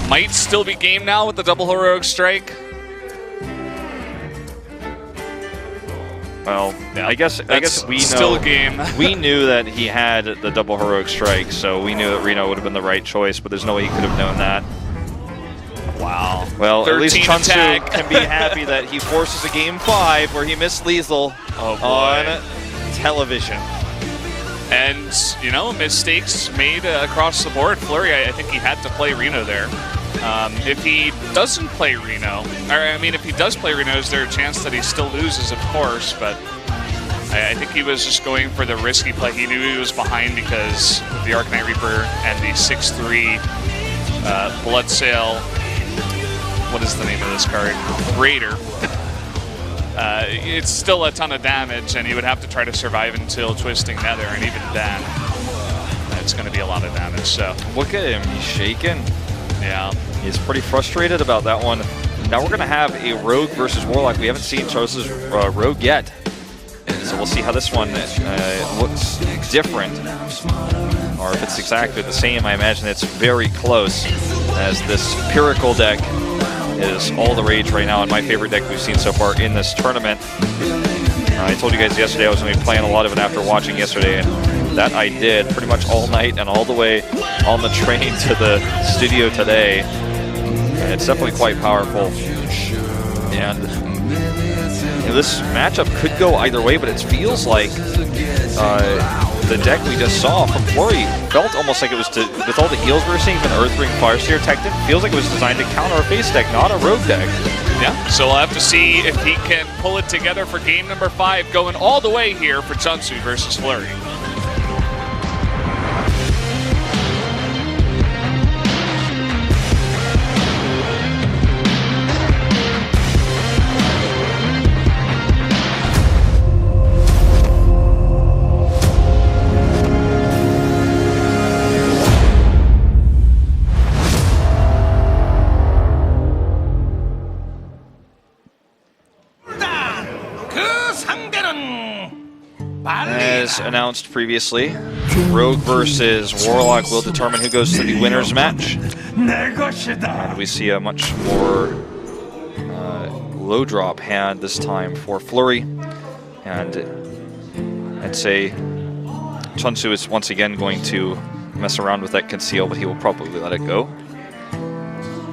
Speaker 3: might still be game now with the double heroic strike.
Speaker 4: Well, yeah, I guess we know.
Speaker 3: Still game.
Speaker 4: We knew that he had the double heroic strike, so we knew that Reno would have been the right choice, but there's no way he could have known that.
Speaker 3: Wow.
Speaker 4: Well, at least CheOnsu
Speaker 3: attack.
Speaker 4: can be happy that he forces a game 5 where he missed lethal on television.
Speaker 3: And, you know, mistakes made across the board. Flurry, I think he had to play Reno there. If he doesn't play Reno, or I mean, if he does play Reno, is there a chance that he still loses? Of course, but I think he was just going for the risky play. He knew he was behind because of the Arcanite Reaper and the 6-3 Blood Sail. What is the name of this card? Raider. It's still a ton of damage, and he would have to try to survive until Twisting Nether, and even then, it's going to be a lot of damage. So
Speaker 4: Look at him, he's shaking.
Speaker 3: yeah.
Speaker 4: He's pretty frustrated about that one. Now we're going to have a Rogue versus Warlock. We haven't seen CheOnsu's Rogue yet. So we'll see how this one looks different. Or if it's exactly the same. I imagine it's very close, as this Piracle deck is all the rage right now, and my favorite deck we've seen so far in this tournament. I told you guys yesterday I was going to be playing a lot of it after watching yesterday, and that I did pretty much all night and all the way on the train to the studio today. And it's definitely quite powerful. And you know, this matchup could go either way, but it feels like the deck we just saw from Flurry felt almost like it was with all the heals we were seeing, even Earthring Fireseer tech, it feels like it was designed to counter a face deck, not a rogue deck.
Speaker 3: Yeah, so we'll have to see if he can pull it together for game number 5, going all the way here for CheOnsu versus Flurry.
Speaker 4: As announced previously, Rogue versus Warlock will determine who goes to the winner's match. And we see a much more low drop hand this time for Flurry. And I'd say CheOnsu is once again going to mess around with that conceal, but he will probably let it go.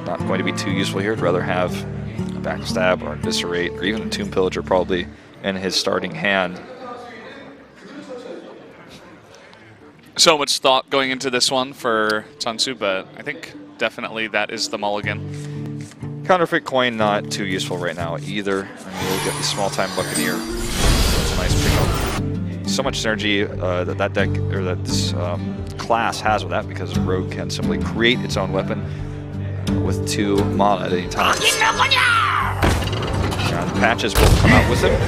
Speaker 4: Not going to be too useful here. I'd rather have a backstab or a eviscerate or even a Tomb Pillager probably in his starting hand.
Speaker 3: So much thought going into this one for CheOnsu, but I think definitely that is the mulligan.
Speaker 4: Counterfeit coin not too useful right now either. And we'll get the small time Buccaneer. That's a nice pickup. So much synergy that deck or that this class has with that, because Rogue can simply create its own weapon with 2 mana at any time. And patches will come out with him.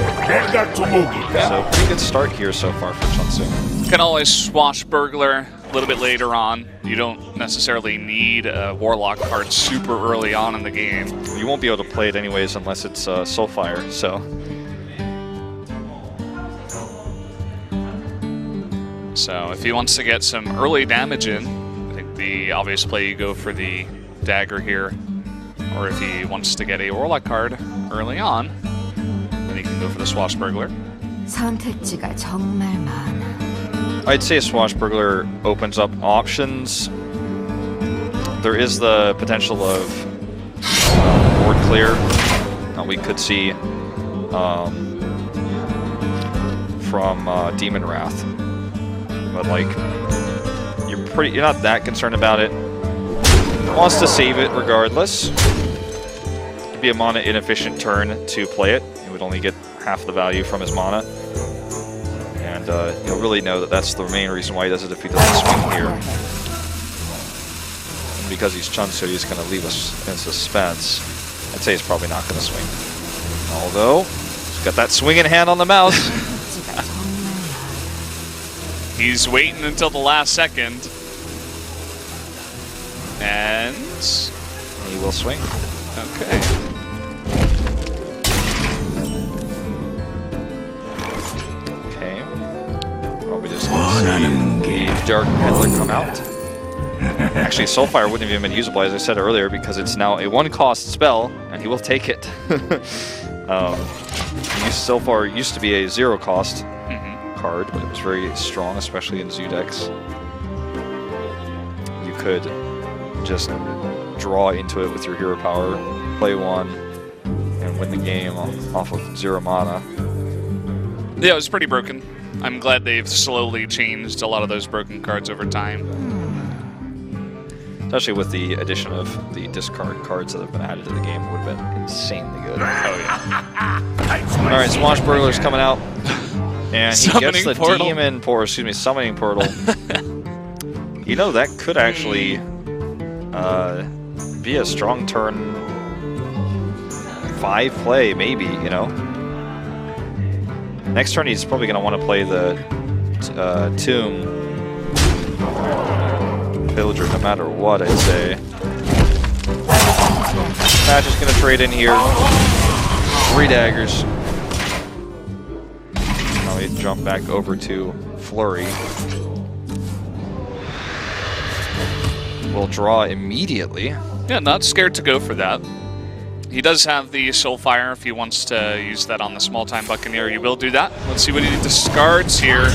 Speaker 4: So pretty good start here so far for CheOnsu.
Speaker 3: Can always Swashbuckler a little bit later on. You don't necessarily need a Warlock card super early on in the game.
Speaker 4: You won't be able to play it anyways unless it's Soulfire, so.
Speaker 3: So if he wants to get some early damage in, I think the obvious play you go for the dagger here. Or if he wants to get a Warlock card early on, then he can go for the Swashbuckler.
Speaker 7: 선택지가 정말 많아.
Speaker 4: I'd say a Swashbuckler opens up options. There is the potential of board clear. We could see from Demon Wrath, but like you're not that concerned about it. Wants to save it regardless. It'd be a mana inefficient turn to play it. He would only get half the value from his mana. And you'll really know that that's the main reason why he doesn't defeat the swing here. And because he's CheOnsu, he's going to leave us in suspense. I'd say he's probably not going to swing. Although, he's got that swing in hand on the mouse.
Speaker 3: He's waiting until the last second. And
Speaker 4: He will swing.
Speaker 3: okay.
Speaker 4: Okay. Probably just going to see the Dark Peddler come out. Actually, Soulfire wouldn't have even been usable, as I said earlier, because it's now a 1-cost spell, and he will take it. Soulfire used to be a 0-cost card, but it was very strong, especially in Zoo decks. You could just draw into it with your hero power, play 1, and win the game off of 0 mana.
Speaker 3: Yeah, it was pretty broken. I'm glad they've slowly changed a lot of those broken cards over time.
Speaker 4: Especially with the addition of the discard cards that have been added to the game, it would have been insanely good. Oh yeah. Alright, Swashbuckler's coming out. And he gets the Demon Portal, Summoning Portal. You know, that could actually be a strong turn 5 play, maybe, you know. Next turn he's probably going to want to play the Tomb Villager no matter what, I'd say. Match is going to trade in here. 3 daggers. Now we jump back over to Flurry. We'll draw immediately.
Speaker 3: Yeah, not scared to go for that. He does have the Soulfire if he wants to use that on the small-time Buccaneer. He will do that. Let's see what he discards here.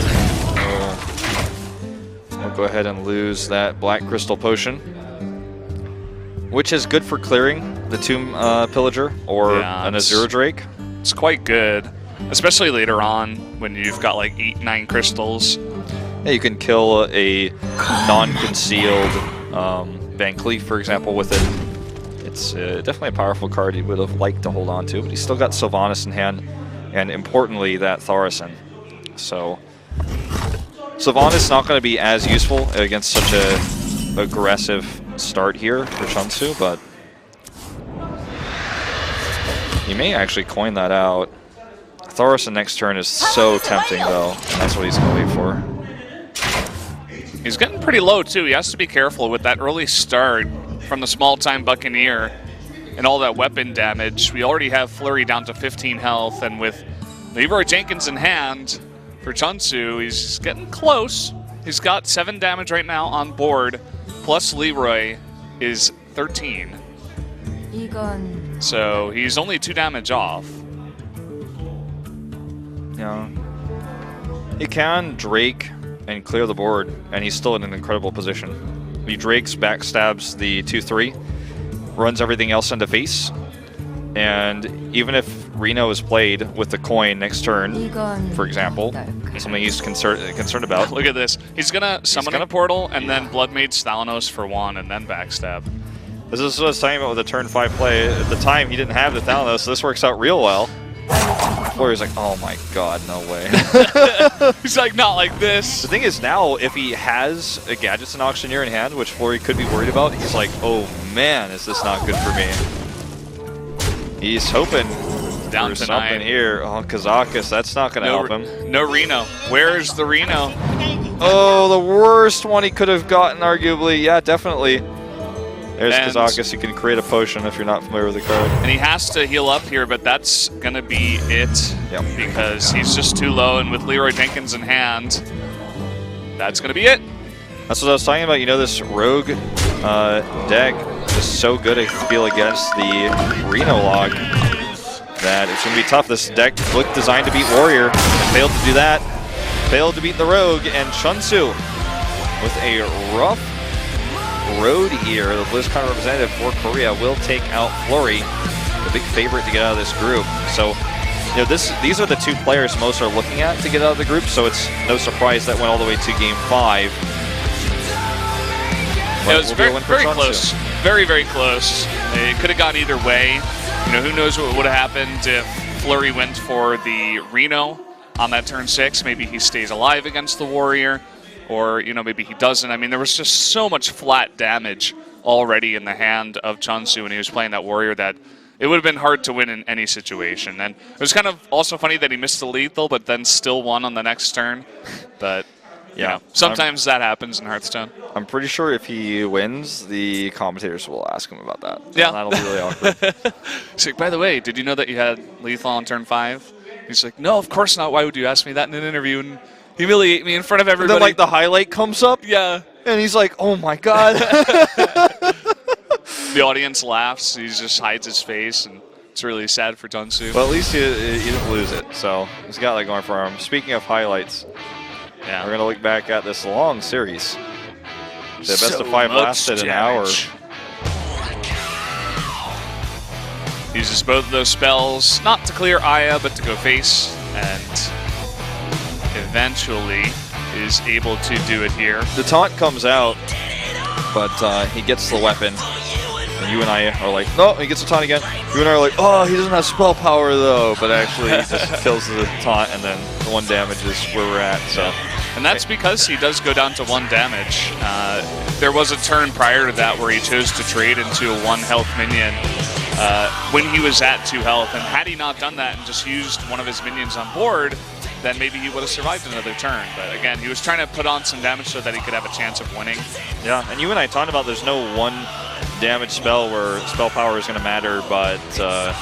Speaker 4: We'll go ahead and lose that Black Crystal Potion, which is good for clearing the Tomb Pillager or an Azure Drake.
Speaker 3: It's quite good, especially later on when you've got like 8-9 crystals.
Speaker 4: Yeah, you can kill a non-concealed Van Cleef, for example, with it. It's definitely a powerful card he would have liked to hold on to, but he's still got Sylvanas in hand, and importantly, that Thaurissan. So, Sylvanas is not going to be as useful against such a aggressive start here for CheOnsu, but he may actually coin that out. Thaurissan next turn is so tempting, though, and that's what he's going to wait for.
Speaker 3: He's getting pretty low, too. He has to be careful with that early start from the small-time Buccaneer and all that weapon damage. We already have Flurry down to 15 health, and with Leroy Jenkins in hand for CheOnsu, he's getting close. He's got 7 damage right now on board, plus Leroy is 13. So he's only 2 damage off.
Speaker 4: Yeah. He can Drake and clear the board, and he's still in an incredible position. He Drakes, backstabs the 2-3, runs everything else into face, and even if Reno is played with the coin next turn, for example, something he's concerned about.
Speaker 3: Look at this. He's going to summon a portal and then Bloodmaid Thalanos for 1 and then backstab.
Speaker 4: This is what I was talking about with the turn 5 play. At the time, he didn't have the Thalanos, so this works out real well. Flurry's like, oh my god, no way.
Speaker 3: He's like, not like this.
Speaker 4: The thing is now, if he has a Gadgets and Auctioneer in hand, which Flurry could be worried about, he's like, oh man, is this not good for me? He's hoping
Speaker 3: down
Speaker 4: for
Speaker 3: to
Speaker 4: something
Speaker 3: 9
Speaker 4: here. Oh, Kazakus, that's not going to help him.
Speaker 3: No Reno. Where's the Reno?
Speaker 4: Oh, the worst one he could have gotten, arguably. Yeah, definitely. There's Kazakus. You can create a potion if you're not familiar with the card.
Speaker 3: And he has to heal up here, but that's going to be it. Because he's just too low, and with Leroy Jenkins in hand, that's going to be it.
Speaker 4: That's what I was talking about. You know, this Rogue deck is so good, I feel, against the Reno log that it's going to be tough. This deck looked designed to beat Warrior and failed to do that. Failed to beat the Rogue, and CheOnsu with a rough road here. The BlizzCon representative for Korea will take out Flurry, the big favorite to get out of this group. So, you know, these are the 2 players most are looking at to get out of the group, so it's no surprise that went all the way to Game 5.
Speaker 3: It was very close. Very, very close. It could have gone either way. You know, who knows what would have happened if Flurry went for the Reno on that turn 6. Maybe he stays alive against the warrior, or maybe he doesn't. I mean, there was just so much flat damage already in the hand of CheOnsu when he was playing that warrior that it would have been hard to win in any situation. And it was kind of also funny that he missed the lethal, but then still won on the next turn. But yeah, sometimes that happens in Hearthstone.
Speaker 4: I'm pretty sure if he wins, the commentators will ask him about that.
Speaker 3: Yeah.
Speaker 4: That'll be really awkward.
Speaker 3: He's like, by the way, did you know that you had lethal on turn 5? He's like, no, of course not. Why would you ask me that in an interview and humiliate me in front of
Speaker 4: And
Speaker 3: everybody?
Speaker 4: then, like, the highlight comes up,
Speaker 3: yeah.
Speaker 4: and he's like, oh my god.
Speaker 3: The audience laughs. He just hides his face, and it's really sad for CheOnsu.
Speaker 4: Well, at least he didn't lose it, so he's got that going for him. Speaking of highlights,
Speaker 3: Yeah.
Speaker 4: we're going to look back at this long series. The best
Speaker 3: So
Speaker 4: of 5
Speaker 3: much
Speaker 4: lasted an hour.
Speaker 3: damage. Uses both of those spells, not to clear Aya, but to go face, and eventually is able to do it here.
Speaker 4: The taunt comes out, but he gets the weapon. And you and I are like, no, he gets the taunt again. You and I are like, oh, he doesn't have spell power though. But actually, he just kills the taunt, and then 1 damage is where we're at. So,
Speaker 3: And that's because he does go down to 1 damage. There was a turn prior to that where he chose to trade into a 1 health minion when he was at 2 health. And had he not done that and just used one of his minions on board, then maybe he would have survived another turn. But again, he was trying to put on some damage so that he could have a chance of winning.
Speaker 4: yeah, and you and I talked about there's no 1 damage spell where spell power is going to matter, but the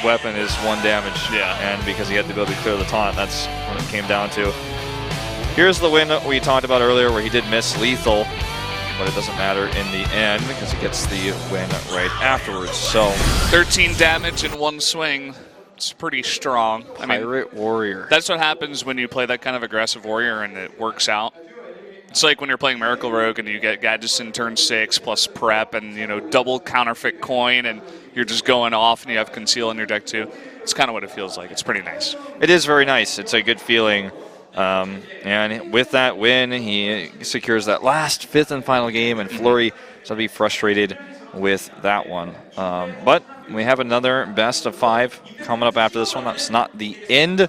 Speaker 4: weapon is 1 damage.
Speaker 3: Yeah.
Speaker 4: And because he had the ability to clear the taunt, that's what it came down to. Here's the win that we talked about earlier where he did miss lethal, but it doesn't matter in the end because he gets the win right afterwards. So
Speaker 3: 13 damage in 1 swing. It's pretty strong. I mean,
Speaker 4: Pirate Warrior.
Speaker 3: that's what happens when you play that kind of aggressive warrior and it works out. It's like when you're playing Miracle Rogue and you get Gadgets in turn 6 plus prep and double counterfeit coin and you're just going off and you have conceal in your deck too. It's kind of what it feels like. It's pretty nice.
Speaker 4: It is very nice. It's a good feeling. And with that win, he secures that last 5th and final game, and Flurry is going to be frustrated with that one. But we have another best of 5 coming up after this one. That's not the end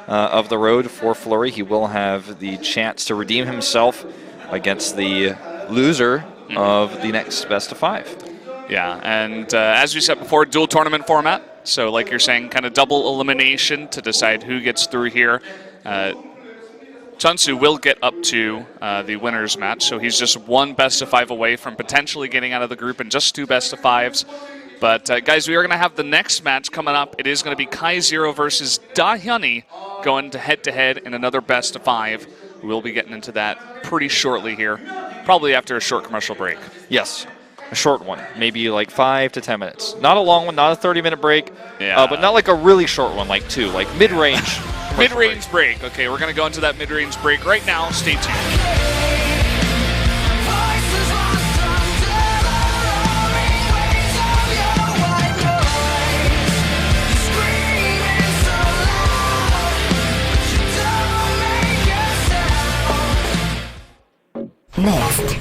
Speaker 4: of the road for Flurry. He will have the chance to redeem himself against the loser of the next best of 5.
Speaker 3: Yeah, and as we said before, dual tournament format. So like you're saying, kind of double elimination to decide who gets through here. CheOnsu will get up to the winner's match, so he's just 1 best of 5 away from potentially getting out of the group and just 2 best of 5s. But guys, we are going to have the next match coming up. It is going to be Kai0 versus Dahyunny going to head-to-head in another best of 5. We'll be getting into that pretty shortly here, probably after a short commercial break.
Speaker 4: Yes, a short one, maybe like 5 to 10 minutes. Not a long one, not a 30-minute break,
Speaker 3: Yeah.
Speaker 4: but not like a really short one, like 2, like mid-range.
Speaker 3: Mid-range break. Okay, we're going to go into that mid-range break right now. Stay tuned.
Speaker 7: Next.